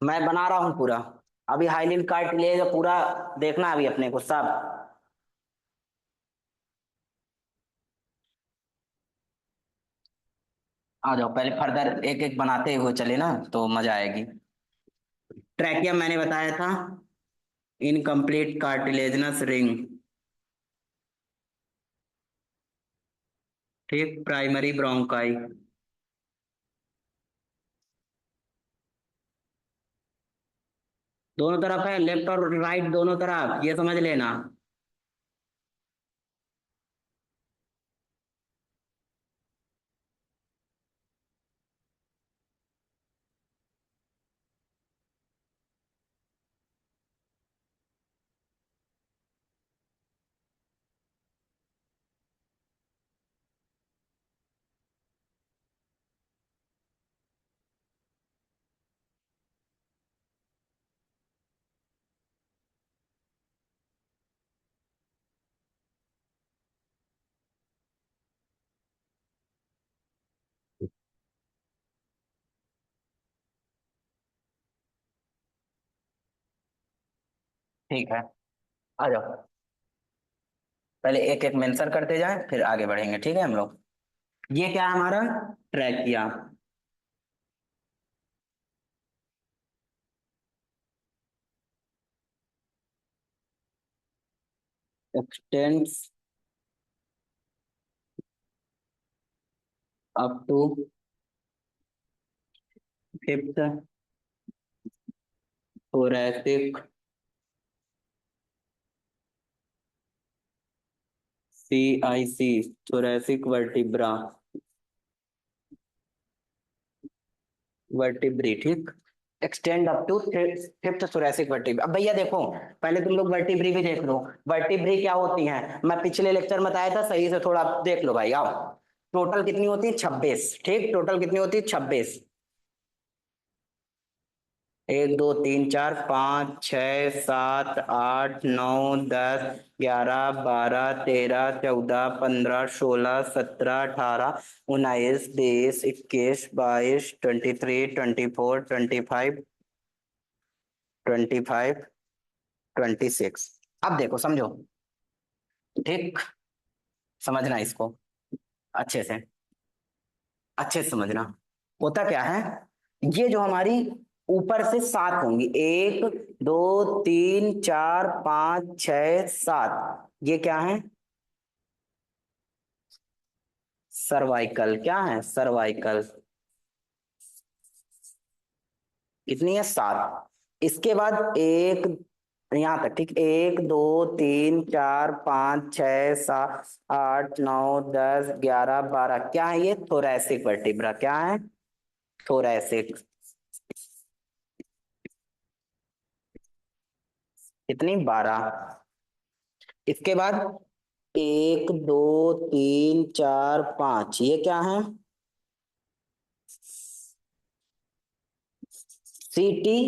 मैं बना रहा हूँ पूरा। अभी हाइलिन कार्टिलेज पूरा देखना अभी अपने को सब। आ जाओ, पहले फर्दर एक एक बनाते हुए चले ना तो मजा आएगी। ट्रैकिया मैंने बताया था, इनकम्प्लीट कार्टिलेजनस रिंग। ठीक, प्राइमरी ब्रोंकाई। दोनों तरफ है, लेफ्ट और राइट दोनों तरफ, ये समझ लेना। ठीक है, आ जाओ, पहले एक एक मेंशन करते जाएं फिर आगे बढ़ेंगे, ठीक है हम लोग। ये क्या है हमारा? Trachea. Extends up to fifth thoracic, CIC, thoracic vertebra, vertebrae, ठीक। Extend up to fifth thoracic vertebra। अब भैया देखो, पहले तुम लोग वर्टिब्री भी देख लो। वर्टिब्री क्या होती हैं, मैं पिछले लेक्चर में बताया था, सही से थोड़ा देख लो भाई, आओ। टोटल कितनी होती है? 26, ठीक, टोटल कितनी होती है? 26। 1 2 3 4 5 6 7 8 9 10 11 12 13 14 15 16 17 18 19 20 21 22 23 24 25 26। अब देखो, समझो, ठीक, समझना इसको अच्छे से, अच्छे से समझना। होता क्या है, ये जो हमारी ऊपर से सात होंगी, 1 2 3 4 5 6 7, ये क्या है? सर्वाइकल। क्या है? सर्वाइकल। कितनी है? 7। इसके बाद एक, यहां तक, ठीक, 1 2 3 4 5 6 7 8 9 10 11 12, क्या है ये? Thoracic vertebra. क्या है? थोरैसिक। कितनी? 12। इसके बाद 1 2 3 4 5, ये क्या है? सीटी।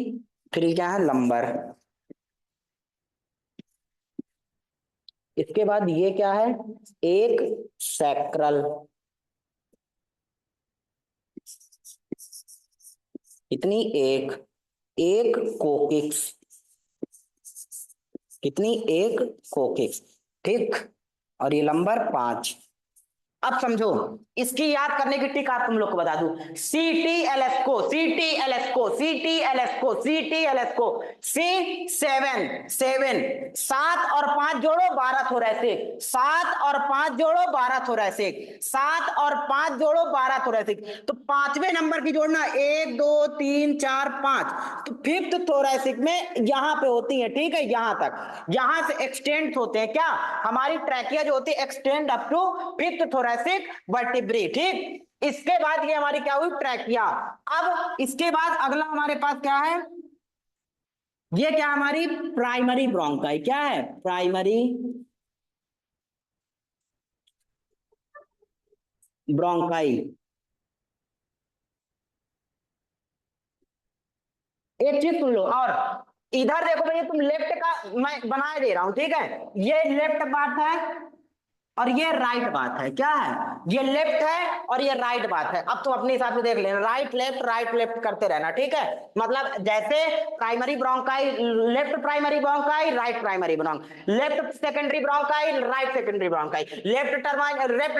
फिर क्या है? लंबर। इसके बाद ये क्या है? एक सैक्रल। कितनी? एक। एक कोकिक्स। कितनी? एक कोकिक्स, ठीक। और ये लंबर 5। अब समझो, इसकी याद करने की ट्रिक आप तुम लोग को बता दूं। CTLS को C7 7 7 और 5 जोड़ो 12 थोरैसिक, 7 और 5 जोड़ो 12 थोरैसिक, 7 और 5 जोड़ो 12 थोरैसिक। तो पांचवें नंबर की जोड़ना 1 2 3 4 5, तो फिफ्थ थोरैसिक में यहां पे होती है, ठीक है, यहां तक, यहां से एक्सटेंड होते हैं। क्या? हमारी ट्रैकिया जो होती है extend up to fifth thoracic vertebrae, ठीक। इसके बाद ये हमारी क्या हुई? ट्रैकिया। अब इसके बाद अगला हमारे पास क्या है? ये क्या? हमारी प्राइमरी ब्रोंकाई। क्या है? Primary bronchi. एक चीज सुन लो, और इधर देखो भैया, तुम लेफ्ट का मैं बना दे रहा हूं, ठीक है, ये लेफ्ट पार्ट है, और ये राइट बात है, क्या है, ये लेफ्ट है और ये राइट बात है। अब तुम अपने हिसाब से देख लेना, राइट लेफ्ट करते रहना, ठीक है। मतलब जैसे primary bronchi, left primary bronchi, right primary bronchus, left secondary bronchi, right secondary bronchi, left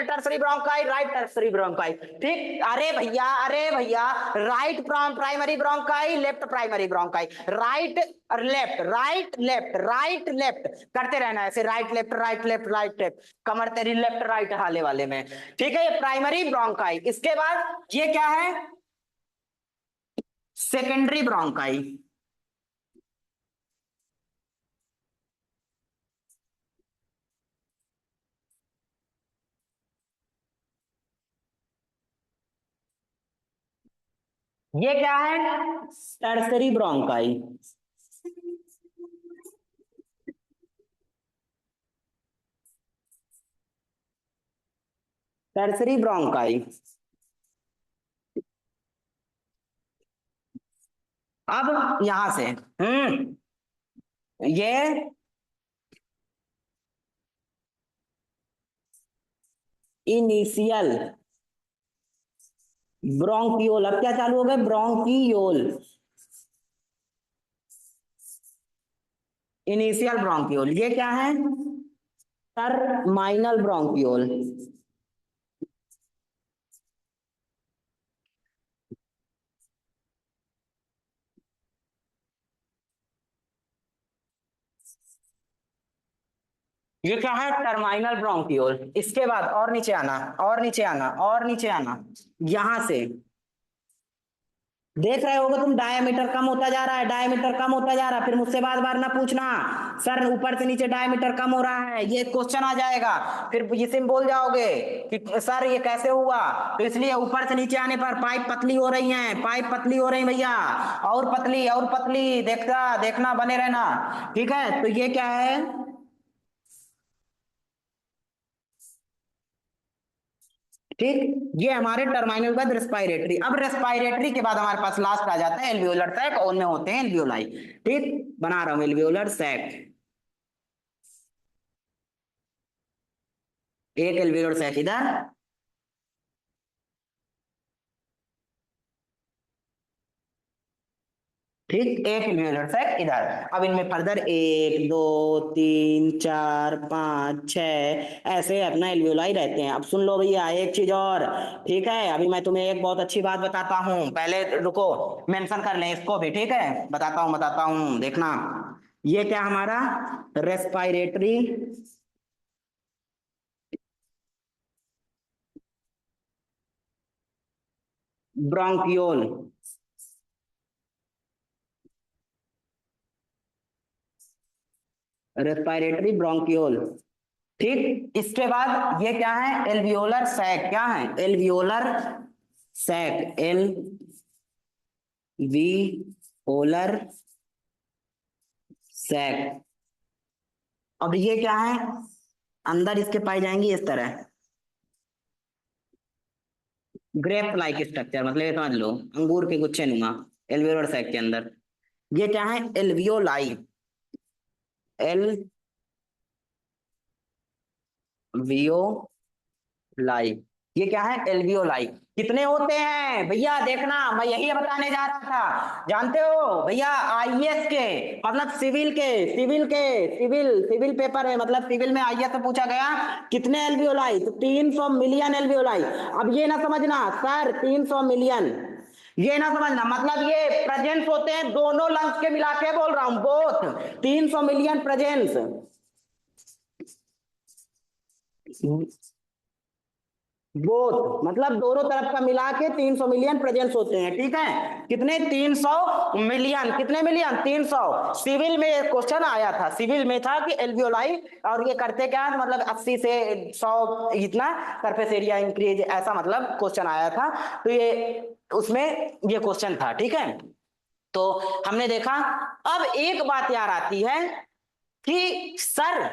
tertiary bronchi, right tertiary bronchi, ठीक। अरे भैया right primary bronchi, left primary bronchi, right और लेफ्ट, राइट लेफ्ट करते रहना ऐसे, राइट लेफ्ट, कमर तेरी लेफ्ट राइट हाले वाले में, ठीक है। ये प्राइमरी ब्रोंकाई। इसके बाद ये क्या है, सेकेंडरी ब्रोंकाई। ये क्या है, टर्सरी ब्रोंकाई। Tertiary bronchi. अब यहां से ये इनिशियल ब्रोंकियोल, अब क्या चालू हो गए, ब्रोंकियोल, इनिशियल ब्रोंकियोल। ये क्या है, टर्माइनल ब्रोंकियोल। ये क्या है, टर्माइनल ब्रोंकियोल। इसके बाद और नीचे आना, और नीचे आना, और नीचे आना, यहां से देख रहे होगे तुम, डायमीटर कम होता जा रहा है, डायमीटर कम होता जा रहा है। फिर मुझसे बार बार ना पूछना सर ऊपर से नीचे डायमीटर कम हो रहा है, ये क्वेश्चन आ जाएगा, फिर इसे में बोल जाओगे कि सर ये कैसे हुआ। तो इसलिए ऊपर से नीचे आने पर पाइप पतली हो रही है, पाइप पतली हो रही भैया, और पतली, देखना देखना, बने रहना, ठीक है। तो ये क्या है, ठीक। ये हमारे टर्माइनल के बाद रेस्पिरेटरी। अब रेस्पिरेटरी के बाद हमारे पास लास्ट आ जाता है एल्वियोलर सैक, और उनमें होते हैं एल्वियोलाई, ठीक। बना रहा हूं एल्वियोलर सैक, एक एल्वियोलर सैक इधर, ठीक, एक एल्वियोलर सैक इधर। अब इनमें फर्दर एक दो तीन चार पांच छह ऐसे अपना एल्वियोलाई रहते हैं। अब सुन लो भैया एक चीज और, ठीक है। अभी मैं तुम्हें एक बहुत अच्छी बात बताता हूं, पहले रुको, मेंशन कर लें इसको भी, ठीक है। बताता हूं देखना। ये क्या हमारा, रेस्पिरेटरी ब्रोंकियोल, रेस्पिरेटरी ब्रोंकियोल, ठीक। इसके बाद ये क्या है, एल्वियोलर सैक, क्या है, alveolar sac, alveolar sac. अब ये क्या है, अंदर इसके पाई जाएंगी इस तरह, ग्रेप लाइक स्ट्रक्चर, मतलब ये समझ लो अंगूर के गुच्छे नुमा, एल्वियोलर सैक के अंदर। ये क्या है, एल्वियोलाई, एल वियो लाई। ये क्या है, एल्वियोलाई। कितने होते हैं भैया, देखना मैं यही बताने जा रहा था, जानते हो भैया, आईएएस के मतलब सिविल पेपर है, मतलब सिविल में आईएएस से पूछा गया कितने एल्वियोलाई, तो 300 मिलियन एल्वियोलाई। अब ये ना समझना सर 300 मिलियन, ये ना समझना, मतलब ये प्रेजेंस होते हैं दोनों लंग्स के मिला के बोल रहा हूं, बोथ 300 मिलियन प्रेजेंस, बोथ मतलब दोनों तरफ का मिला के 300 मिलियन प्रेजेंस होते हैं, ठीक है। कितने, 300 मिलियन, कितने मिलियन, 300। सिविल में एक क्वेश्चन आया था, सिविल में था कि एल्वियोलाई और ये करते क्या है, मतलब 80 से 100 इतना सरफेस एरिया इंक्रीज, ऐसा मतलब क्वेश्चन आया था। तो ये उसमें ये क्वेश्चन था, ठीक है। तो हमने देखा, अब एक बात यार आती है कि सर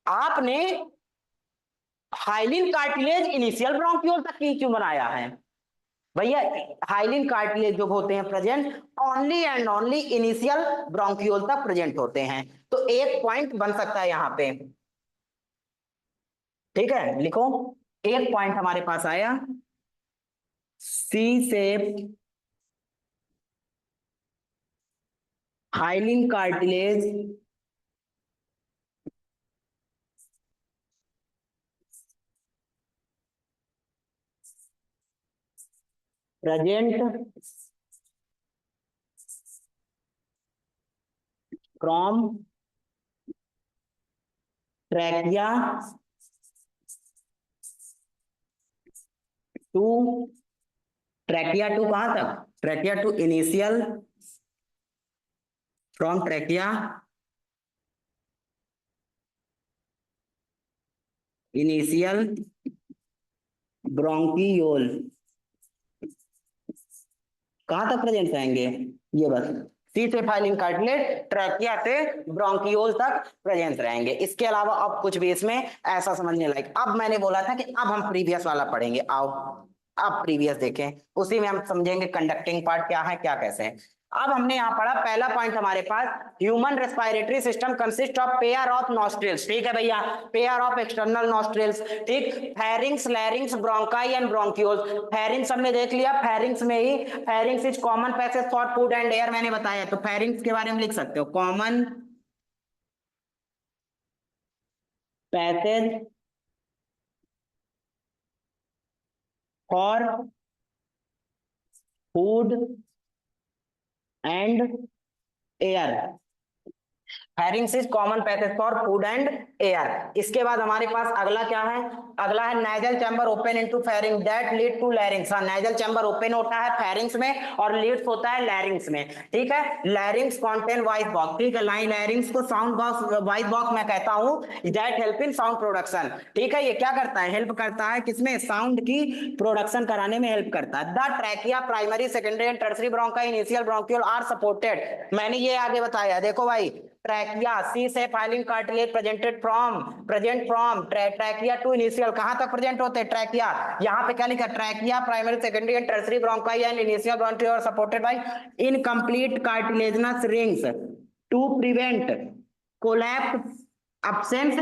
आपने हाइलिन कार्टिलेज इनिशियल ब्रोंक्यूल तक की क्यों बनाया है भैया, हाइलिन कार्टिलेज जो होते हैं present only and only initial bronchiole तक प्रेजेंट होते हैं। तो एक पॉइंट बन सकता है यहां पे, ठीक है, लिखो। एक पॉइंट हमारे पास आया, सी से hyaline cartilage present from trachea to, trachea to कहां तक, trachea to initial, from trachea initial bronchiole, कहां तक प्रेजेंट रहेंगे, ये बस सी से फाइलिंग कार्टिलेज ट्रैकिया से ब्रोंकियोल तक प्रेजेंट रहेंगे। इसके अलावा अब कुछ भी इसमें ऐसा समझने लायक, अब मैंने बोला था कि अब हम प्रीवियस वाला पढ़ेंगे, आओ अब प्रीवियस देखें, उसी में हम समझेंगे कंडक्टिंग पार्ट क्या है क्या कैसे है। अब हमने यहाँ पढ़ा पहला पॉइंट हमारे पास, human respiratory system consist of pair of nostrils, ठीक है भैया, पेयर ऑफ एक्सटर्नल नॉस्ट्रिल्स, ठीक, pharynx, larynx, bronchi and bronchioles. Pharynx हमने देख लिया, फेरिंग्स में ही pharynx is common passage for food and air मैंने बताया, तो फेरिंग्स के बारे में लिख सकते हो, common passage for food and air, pharynx is common passage for food and air. इसके बाद हमारे पास अगला क्या है, अगला है nasal chamber open into pharynx that lead to larynx. हाँ, नाइजल चैम्बर ओपन होता है फेरिंग्स में और लीड्स होता है लैरिंग्स में, ठीक है। लैरिंग्स कंटेन वॉइस बॉक्स, ठीक है, लैरिंग्स को साउंड बॉक्स वॉइस बॉक्स मैं कहता हूं, that help in sound production, ठीक है। ये क्या करता है, हेल्प करता है किसमें, साउंड की प्रोडक्शन कराने में हेल्प करता है। The trachea primary secondary and tertiary bronchi initial bronchiole are supported, मैंने ये आगे बताया, देखो भाई, ट्रैकिया सी से filing cartilage present from trachea to initial, कहां तक प्रेजेंट होते हैं, ट्रैकिया, यहां पे क्या लिखा, trachea primary secondary and tertiary bronchi and initial bronchiole supported by incomplete cartilaginous rings to prevent collapse, absence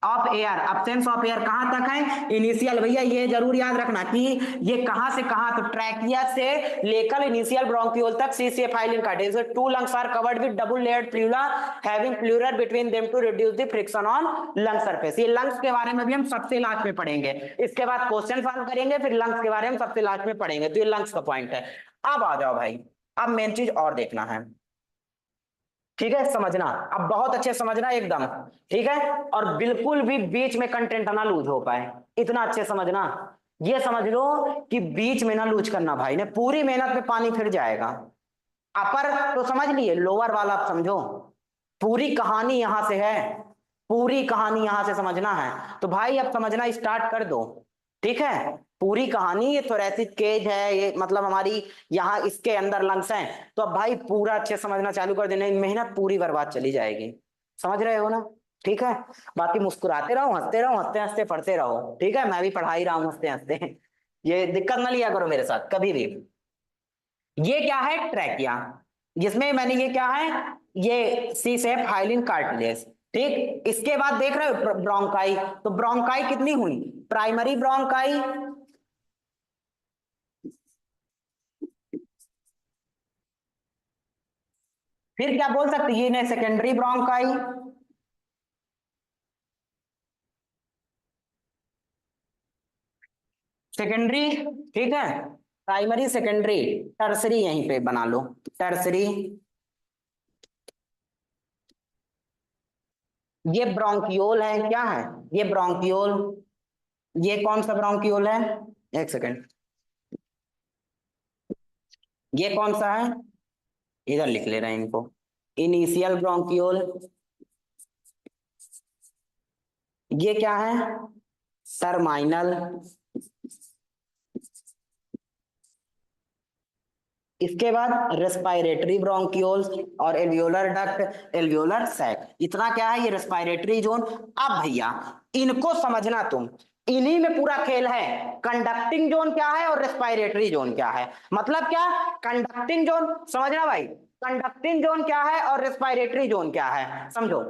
of air, absence of air कहां तक है, इनिशियल, भैया ये जरूर याद रखना कि ये कहां से कहां, तो ट्रैकिया से लेकर इनिशियल ब्रोंक्यूल तक सी से filing cartilage, two lungs are covered with double layered pleura having pleural between them to reduce the friction on lung surface. ये लंग्स के बारे में भी हम सबसे लास्ट में पढ़ेंगे, इसके बाद क्वेश्चन सॉल्व करेंगे, फिर लंग्स के बारे में सबसे लास्ट में पढ़ेंगे, तो ये लंग्स का पॉइंट है। अब आ जाओ भाई, अब मेन चीज और देखना है, ठीक है, समझना, अब बहुत अच्छे समझना एकदम, ठीक है, और बिल्कुल भी बीच में कंटेंट ना लूज हो पाए, इतना अच्छे समझना, ये समझ लो कि बीच में ना लूज करना भाई ने, पूरी मेहनत में पानी फिर जाएगा। अपर तो समझ लिए, लोअर वाला आप समझो, पूरी कहानी यहां से है, पूरी कहानी यहां से समझना है, तो भाई अब समझना स्टार्ट कर दो, ठीक है। पूरी कहानी, ये थोरेसिक केज है, ये मतलब हमारी यहाँ इसके अंदर लंग्स हैं, तो अब भाई पूरा अच्छे समझना चालू कर देना, मेहनत पूरी बर्बाद चली जाएगी, समझ रहे हो ना, ठीक है। बाकी मुस्कुराते रहो, हंसते रहो, हंसते हंसते पढ़ते रहो, ठीक है, मैं भी पढ़ा ही रहा हूँ हंसते हंसते, ये दिक्कत ना लिया करो मेरे साथ कभी भी। ये क्या है, ट्रैकिया, जिसमें मैंने ये क्या है, ये सी से हाइलिन कार्टिलेज, ठीक। इसके बाद देख रहे हो ब्रोंकाई, तो ब्रोंकाई कितनी हुई, प्राइमरी ब्रोंकाई, फिर क्या बोल सकते हैं, ये सेकेंडरी ब्रोंकाई, सेकेंडरी, ठीक है, प्राइमरी सेकेंडरी, टर्सरी यहीं पे बना लो, टर्सरी, ये ब्रोंकियोल है, क्या है, ये ब्रोंकियोल, ये कौन सा ब्रोंकियोल है, एक सेकेंड, ये कौन सा है, इधर लिख ले रहे हैं इनको, इनिशियल ब्रोंकियोल, ये क्या है, टर्माइनल, इसके बाद रेस्पिरेटरी ब्रोंक्यूल्स और एल्वियोलर डक्ट, एल्वियोलर सैक, इतना क्या है ये रेस्पिरेटरी जोन। अब भैया इनको समझना तुम, इन्हीं में पूरा खेल है, कंडक्टिंग जोन क्या है और रेस्पिरेटरी जोन क्या है, मतलब क्या, कंडक्टिंग जोन समझना भाई, कंडक्टिंग जोन क्या है और रेस्पिरेटरी जोन क्या है, समझो।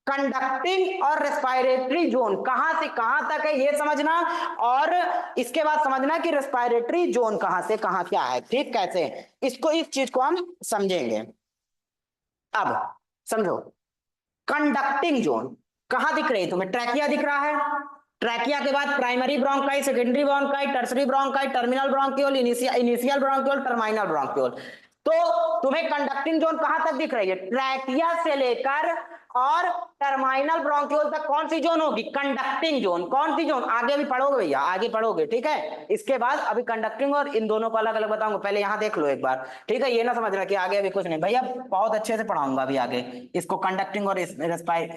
कंडक्टिंग और रेस्पिरेटरी जोन कहां से कहां तक है ये समझना, और इसके बाद समझना कि रेस्पिरेटरी जोन कहां से कहां क्या है, ठीक, कैसे इसको, इस चीज को हम समझेंगे। अब समझो, कंडक्टिंग जोन कहां दिख रही है तुम्हें? ट्रैकिया दिख रहा है, ट्रैकिया के बाद primary bronchi, secondary bronchi, tertiary bronchi, terminal bronchiole, initial bronchiole, terminal bronchiole. तो तुम्हें कंडक्टिंग जोन कहां तक दिख रही है? ट्रैकिया से लेकर और टर्मिनल ब्रोंकियोल तक कौन सी जोन होगी? Conducting zone. कौन सी जोन? आगे भी पढ़ोगे भैया, आगे पढ़ोगे, ठीक है। इसके बाद अभी कंडक्टिंग और इन दोनों को अलग अलग बताऊंगा, पहले यहां देख लो एक बार, ठीक है। ये ना समझना कि आगे अभी कुछ नहीं भैया, बहुत अच्छे से पढ़ाऊंगा अभी आगे इसको, कंडक्टिंग और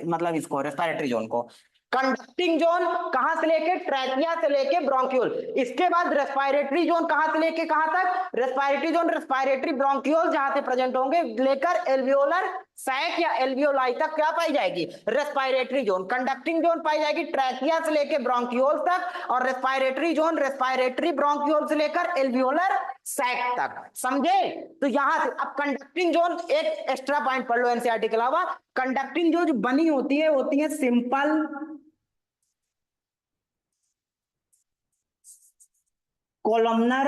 मतलब इसको रेस्पिरेटरी जोन को। कंडक्टिंग जोन कहां से लेके? ट्रैकिया से लेके ब्रोंकियोल। इसके बाद रेस्पिरेटरी जोन कहां से लेके कहां तक? रेस्पिरेटरी जोन रेस्पिरेटरी ब्रोंकियोल जहां से प्रेजेंट होंगे लेकर एल्वियोलर सैक या एल्वियोलाई तक क्या पाई जाएगी? Respiratory zone. कंडक्टिंग जोन पाई जाएगी ट्रैकिया से लेकर ब्रोंकियोल तक, और रेस्पिरेटरी जोन रेस्पिरेटरी ब्रोंकियोल से लेकर एल्वियोलर सैक तक, समझे? तो यहां से अब कंडक्टिंग जोन एक एक्स्ट्रा पॉइंट पढ़ लो एनसीईआरटी के अलावा, कंडक्टिंग जोन जो बनी होती है सिंपल कॉलमनर,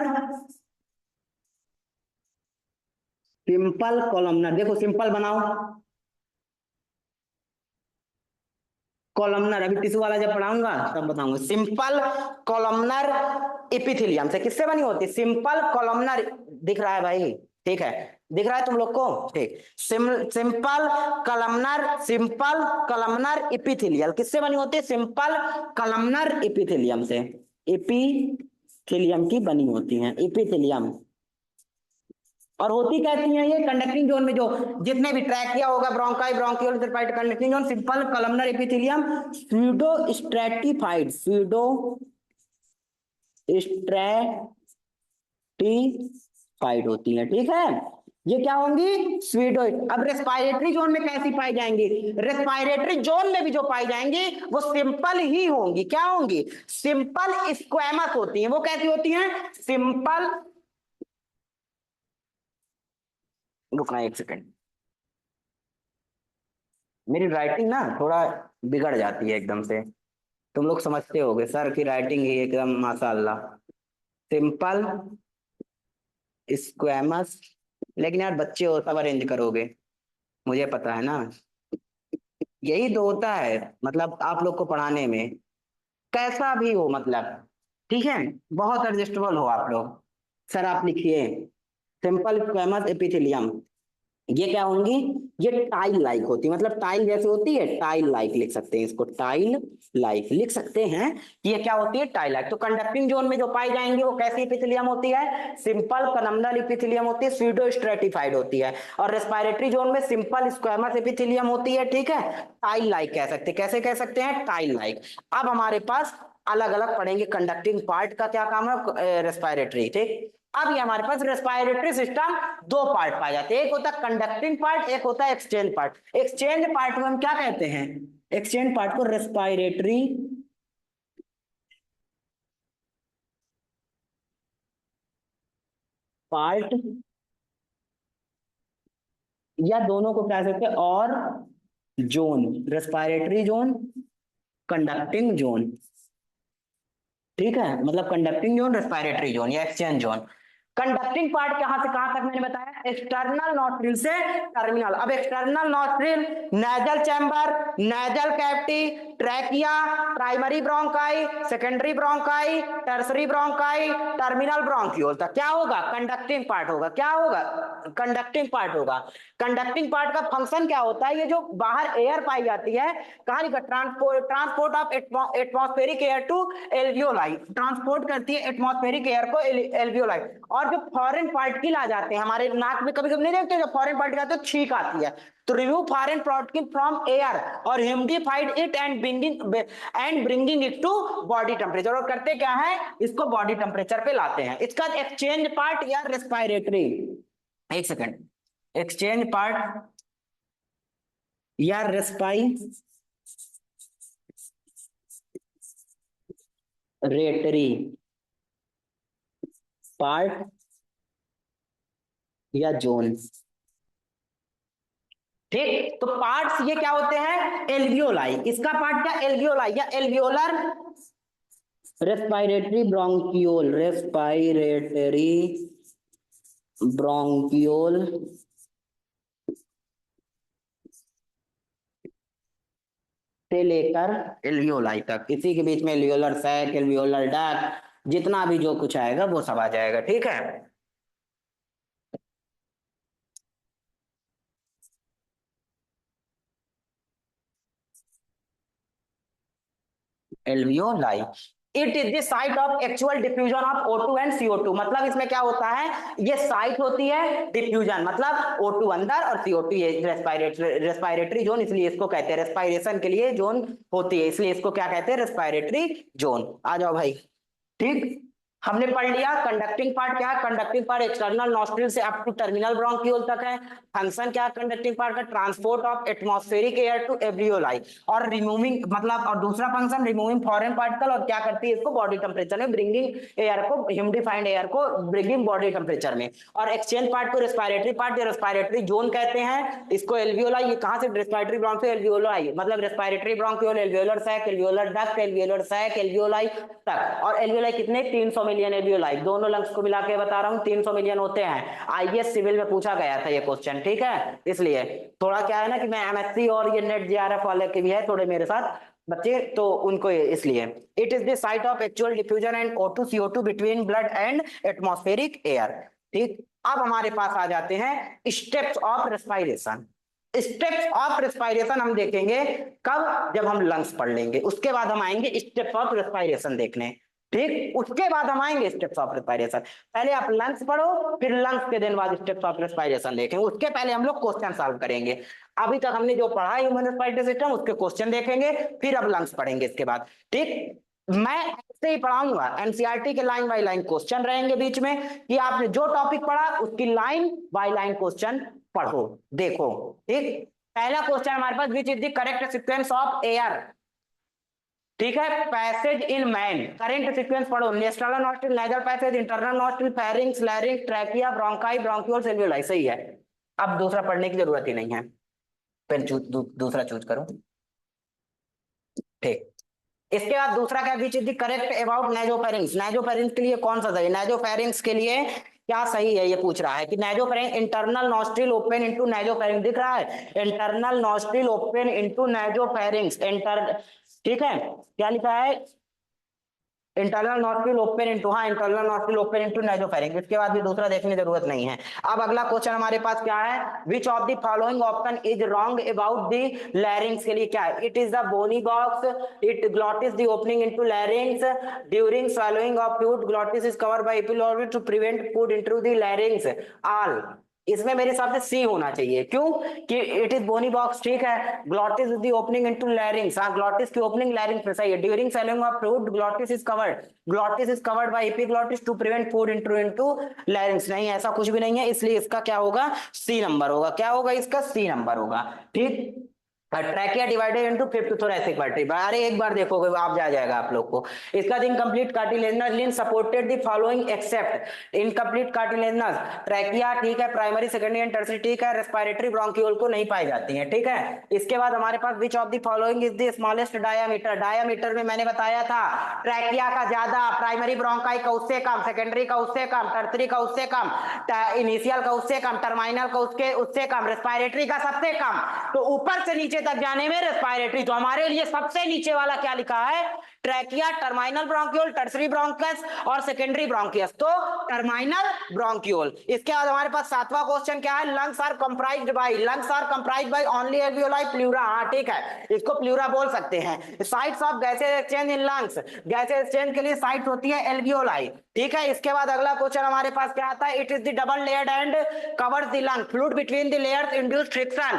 सिंपल कॉलमनर, देखो सिंपल बनाओ, कॉलमनर अभी टिश्यू वाला जब पढ़ाऊंगा तब बताऊंगा। सिंपल कॉलमनर एपिथेलियम से किससे बनी होती है? सिंपल कॉलमनर, दिख रहा है भाई, ठीक है, दिख रहा है तुम लोग को, ठीक। सिंपल कॉलमनर एपिथेलियल किससे बनी होती है? सिंपल कॉलमनर एपिथेलियम से, एपिथेलियम की बनी होती है, एपिथेलियम। और होती कैसी है ये? कंडक्टिंग जोन में जो जितने भी ट्रैकिया होगा, bronchi, bronchiole, conducting zone, simple columnar epithelium pseudo stratified, pseudo stratified होती है, ठीक है। ये क्या होंगी? स्वीडोइड। अब रेस्पिरेटरी जोन में कैसी पाई जाएंगी? रेस्पिरेटरी जोन में भी जो पाई जाएंगी वो सिंपल ही होंगी। क्या होंगी? सिंपल स्क्वैमस होती हैं। वो कैसी होती हैं? सिंपल, रुकना एक सेकंड, मेरी राइटिंग ना थोड़ा बिगड़ जाती है एकदम से, तुम लोग समझते होगे, सर की राइटिंग ही एकदम माशाल्लाह। सिंपल स्क्वैमस, लेकिन यार बच्चे हो, सब अरेंज करोगे, मुझे पता है ना, यही तो होता है मतलब आप लोग को पढ़ाने में, कैसा भी हो मतलब, ठीक है, बहुत एडजस्टेबल हो आप लोग। सर आप लिखिए सिंपल स्क्वैमस एपिथेलियम, ये क्या होंगी? ये टाइल लाइक होती है, मतलब टाइल जैसे होती है, टाइल लाइक लिख सकते हैं इसको, टाइल लाइक लिख सकते हैं कि ये क्या होती है? Tile like. तो कंडक्टिंग जोन में जो पाई जाएंगी वो कैसी एपिथेलियम होती है? सिंपल कॉलमनर एपिथेलियम होती है, स्यूडो स्ट्रेटिफाइड होती है। और रेस्पिरेटरी जोन में सिंपल स्क्वैमस एपिथेलियम होती है, ठीक है, टाइल लाइक कह सकते हैं। कैसे कह सकते हैं? Tile like. अब हमारे पास अलग अलग पढ़ेंगे, कंडक्टिंग पार्ट का क्या काम है, रेस्पिरेटरी, ठीक। अब ये हमारे पास रेस्पिरेटरी सिस्टम दो पार्ट पाए जाते हैं, एक होता है कंडक्टिंग पार्ट, एक होता है एक्सचेंज पार्ट। एक्सचेंज पार्ट को हम क्या कहते हैं? एक्सचेंज पार्ट को रेस्पिरेटरी पार्ट, या दोनों को क्या कह सकते हैं, और zone, respiratory zone, conducting zone, ठीक है, मतलब कंडक्टिंग जोन, रेस्पिरेटरी जोन या एक्सचेंज जोन। कंडक्टिंग पार्ट कहां से कहां तक मैंने बताया? एक्सटर्नल नॉस्ट्रिल से टर्मिनल। अब external nostril, nasal chamber, nasal cavity, trachea, primary bronchi, secondary bronchi, tertiary bronchi, terminal bronchiole तक क्या होगा? कंडक्टिंग पार्ट होगा। क्या होगा? कंडक्टिंग पार्ट होगा। कंडक्टिंग पार्ट का फंक्शन क्या होता है? ये जो बाहर एयर पाई जाती है, कहां लिखा? Transport of atmospheric air to alveoli, transport करती है एटमॉस्फेरिक एयर को एल्वियोलाई। और जो फॉरेन पार्टिकल आ जाते हैं हमारे नाक में, कभी कभी नहीं देखते, जो फॉरेन पार्टिकल आते हैं छींक आती है, तो remove foreign particle from air और humidified it and bringing it to body temperature. और करते क्या है? इसको बॉडी टेम्परेचर पे लाते हैं। इसका एक्सचेंज पार्ट या रेस्पिरेटरी, एक सेकंड, एक्सचेंज पार्ट या रेस्पिरेटरी पार्ट या जोन, ठीक, तो पार्ट्स ये क्या होते हैं, एल्वियोलाई, इसका पार्ट क्या, एल्वियोलाई या alveolar respiratory bronchiole, respiratory bronchiole से लेकर एल्वियोलाई तक, इसी के बीच में एल्वियोलर सैक, एल्वियोलर डक्ट, जितना भी जो कुछ आएगा वो सब आ जाएगा। ठीक है, alveoli, it is the site of actual diffusion of O2 and CO2, मतलब इसमें क्या होता है, ये साइट होती है डिफ्यूजन, मतलब O2 अंदर और CO2 ये रेस्पिरेटरी जोन, इसलिए इसको कहते हैं, रेस्पिरेशन के लिए जोन होती है, इसलिए इसको क्या कहते हैं, रेस्पिरेटरी जोन। आ जाओ भाई। ठीक, हमने पढ़ लिया कंडक्टिंग पार्ट क्या है, कंडक्टिंग पार्ट एक्सटर्नल नॉस्ट्रिल से अप टू टर्मिनल ब्रोंकियोल तक है। फंक्शन क्या है कंडक्टिंग पार्ट का, transport of atmospheric air to alveoli, और रिमूविंग मतलब, और दूसरा फंक्शन रिमूविंग फॉरेन पार्टिकल, और क्या करती है इसको बॉडी टेम्परेचर में ब्रिंगिंग एयर को, ह्यूमिडिफाइड एयर को ब्रिंगिंग बॉडी टेम्परेचर में। और एक्सचेंज पार्ट को रेस्पिरेटरी पार्ट या रेस्पिरेटरी जोन कहते हैं, इसको एल्वियोलाई, ये कहां से, रेस्पिरेटरी ब्रोंकियोल एल्वियोलाई, मतलब respiratory bronchiole, alveolar sac, alveolar duct, alveolar sac, alveoli तक। और एल्वियोलाई कितने, 300 मिलियन एल्वियोलाई, दोनों लंग्स को मिला के बता रहा हूं 300 मिलियन होते हैं। आईएएस सिविल में पूछा गया था ये क्वेश्चन। ठीक है, इसलिए थोड़ा क्या है ना कि मैं एमएससी और ये नेट जेआरएफ वाले के भी है थोड़े मेरे साथ बच्चे, तो उनको इसलिए it is the site of actual diffusion and O2 CO2 between blood and atmospheric air. ठीक, अब हमारे पास आ जाते हैं steps of respiration. Steps of respiration हम देखेंगे कब, जब हम लंग्स पढ़ लेंगे, उसके बाद हम आएंगे स्टेप्स ऑफ रेस्पिरेशन देखने। ठीक, उसके बाद हम आएंगे स्टेप्स ऑफ रेस्पिरेशन, पहले आप लंग्स पढ़ो, फिर लंग्स के दिन बाद स्टेप्स ऑफ रेस्पिरेशन देखेंगे, उसके पहले हम लोग क्वेश्चन सॉल्व करेंगे। अभी तक हमने जो पढ़ा ह्यूमन रेस्पिरेटरी सिस्टम उसके क्वेश्चन देखेंगे, फिर अब लंग्स पढ़ेंगे इसके बाद। ठीक, मैं ऐसे ही पढ़ाऊंगा, एनसीईआरटी के लाइन बाय लाइन क्वेश्चन रहेंगे बीच में, कि आपने जो टॉपिक पढ़ा उसकी लाइन बाय लाइन क्वेश्चन पढ़ो, देखो। ठीक, पहला क्वेश्चन हमारे पास, which is the correct sequence of air. ठीक है, passage in man, correct sequence पढ़ो, external nostril, nasal passage, internal nostril, pharynx, larynx, trachea, bronchi, bronchioles, alveoli. सही है, अब दूसरा पढ़ने की जरूरत ही नहीं है, पेन दूसरा चूज करो। ठीक, इसके बाद दूसरा क्या, which is the correct about nasopharynx, nasopharynx के लिए कौन सा सही, नाइजोफेरिंक्स के लिए क्या सही है, ये पूछ रहा है कि नाइजोफेरिंक्स, इंटरनल नॉस्ट्रिल ओपन इनटू नाइजोफेरिंक्स, दिख रहा है, इंटरनल नॉस्ट्रिल ओपन इनटू नाइजोफेरिंक्स, ठीक है, क्या लिखा है, इंटरनल नॉस्ट्रिल ओपन इनटू, हाँ इंटरनल नॉस्ट्रिल ओपन इनटू नाइजोफेरिंक्स, इसके बाद भी दूसरा देखने की जरूरत नहीं है। अब अगला क्वेश्चन हमारे पास क्या है, which of the following option is wrong about the larynx के लिए क्या है, it is the bony box, it glottis the opening into larynx, during swallowing of food glottis is covered by epilogue to prevent food into the larynx, all। इसमें मेरे हिसाब से सी होना चाहिए, क्यों कि इट इज बोनी बॉक्स, ठीक है, glottis is the opening into larynx, हाँ ग्लॉटिस की ओपनिंग लैरिंग्स में सही है, during swallowing of food glottis is covered by epiglottis to prevent food into larynx, नहीं ऐसा कुछ भी नहीं है, इसलिए इसका क्या होगा, सी नंबर होगा, क्या होगा इसका, सी नंबर होगा। ठीक, trachea divided into fifth thoracic vertebra, अरे एक बार देखोगे आप जा जाएगा आप लोग को। इसका incomplete cartilaginous limb supported the following except incomplete cartilaginous, trachea ठीक है, प्राइमरी सेकेंडरी एंड टर्शियरी ठीक है, रेस्पिरेटरी ब्रोंकियोल को नहीं पाई जाती है। ठीक है, इसके बाद हमारे पास which of the following is the smallest diameter, diameter में मैंने बताया था ट्रैकिया का ज्यादा, प्राइमरी ब्रोंकाई का उससे कम, सेकेंडरी का उससे कम, टर्शियरी का उससे कम, इनिशियल का उससे कम, टर्मिनल का उससे कम, रेस्पिरेटरी का सबसे कम। तो ऊपर से नीचे तक जाने में रेस्पिरेटरी, तो हमारे लिए सबसे नीचे वाला क्या लिखा है, trachea, terminal bronchiole, tertiary bronchus और सेकेंडरी ब्रोंकियस, तो टर्मिनल ब्रोंकियोल। इसके बाद हमारे पास सातवां क्वेश्चन क्या है, lungs are comprised by only alveoli pleura, हाँ ठीक है, इसको प्लूरा बोल सकते हैं। Sites of gases exchange in lungs, gases exchange के लिए साइट होती है एल्वियोलाई। ठीक है, इसके बाद अगला क्वेश्चन हमारे पास क्या आता है, it is the double layered and covers the lung, fluid between the layers induce friction,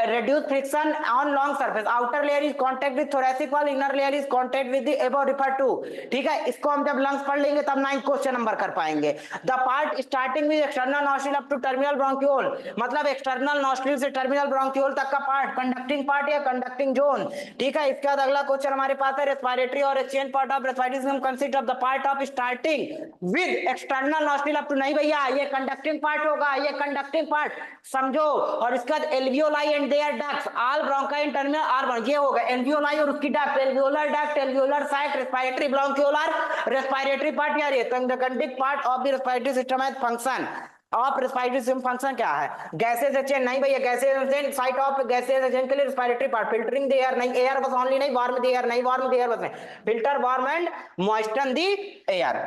reduce friction on long surface, outer layer is contact with thoracic wall, inner layer is contact associated with the above referred to, ठीक है, इसको हम जब लंग्स पढ़ लेंगे तब 9 क्वेश्चन नंबर कर पाएंगे। The part starting with external nostril up to terminal bronchiole, मतलब एक्सटर्नल नॉस्ट्रिल से टर्मिनल ब्रोंक्यूल तक का पार्ट, कंडक्टिंग पार्ट या कंडक्टिंग जोन, ठीक है। इसके बाद अगला क्वेश्चन हमारे पास है रेस्पिरेटरी और exchange part of respiratory consist of the part of starting with external nostril up to, नहीं भैया ये कंडक्टिंग पार्ट होगा, ये कंडक्टिंग पार्ट समझो। और इसके बाद alveoli and their ducts, all bronchi in terminal are, ये होगा एल्वियोलाई और उसकी duct, alveolar duct, alveolar site, respiratory bronchiolar, respiratory part या conducting part of the respiratory system है। Function of respiratory system function क्या है? गैसेस एक्सचेंज, नहीं भैया gases exchange, site of gases exchange के लिए respiratory part, filtering the air, नहीं एयर बस ओनली नहीं, वार्म द एयर नहीं, वार्म द एयर बस नहीं, filter warm and moisten the air.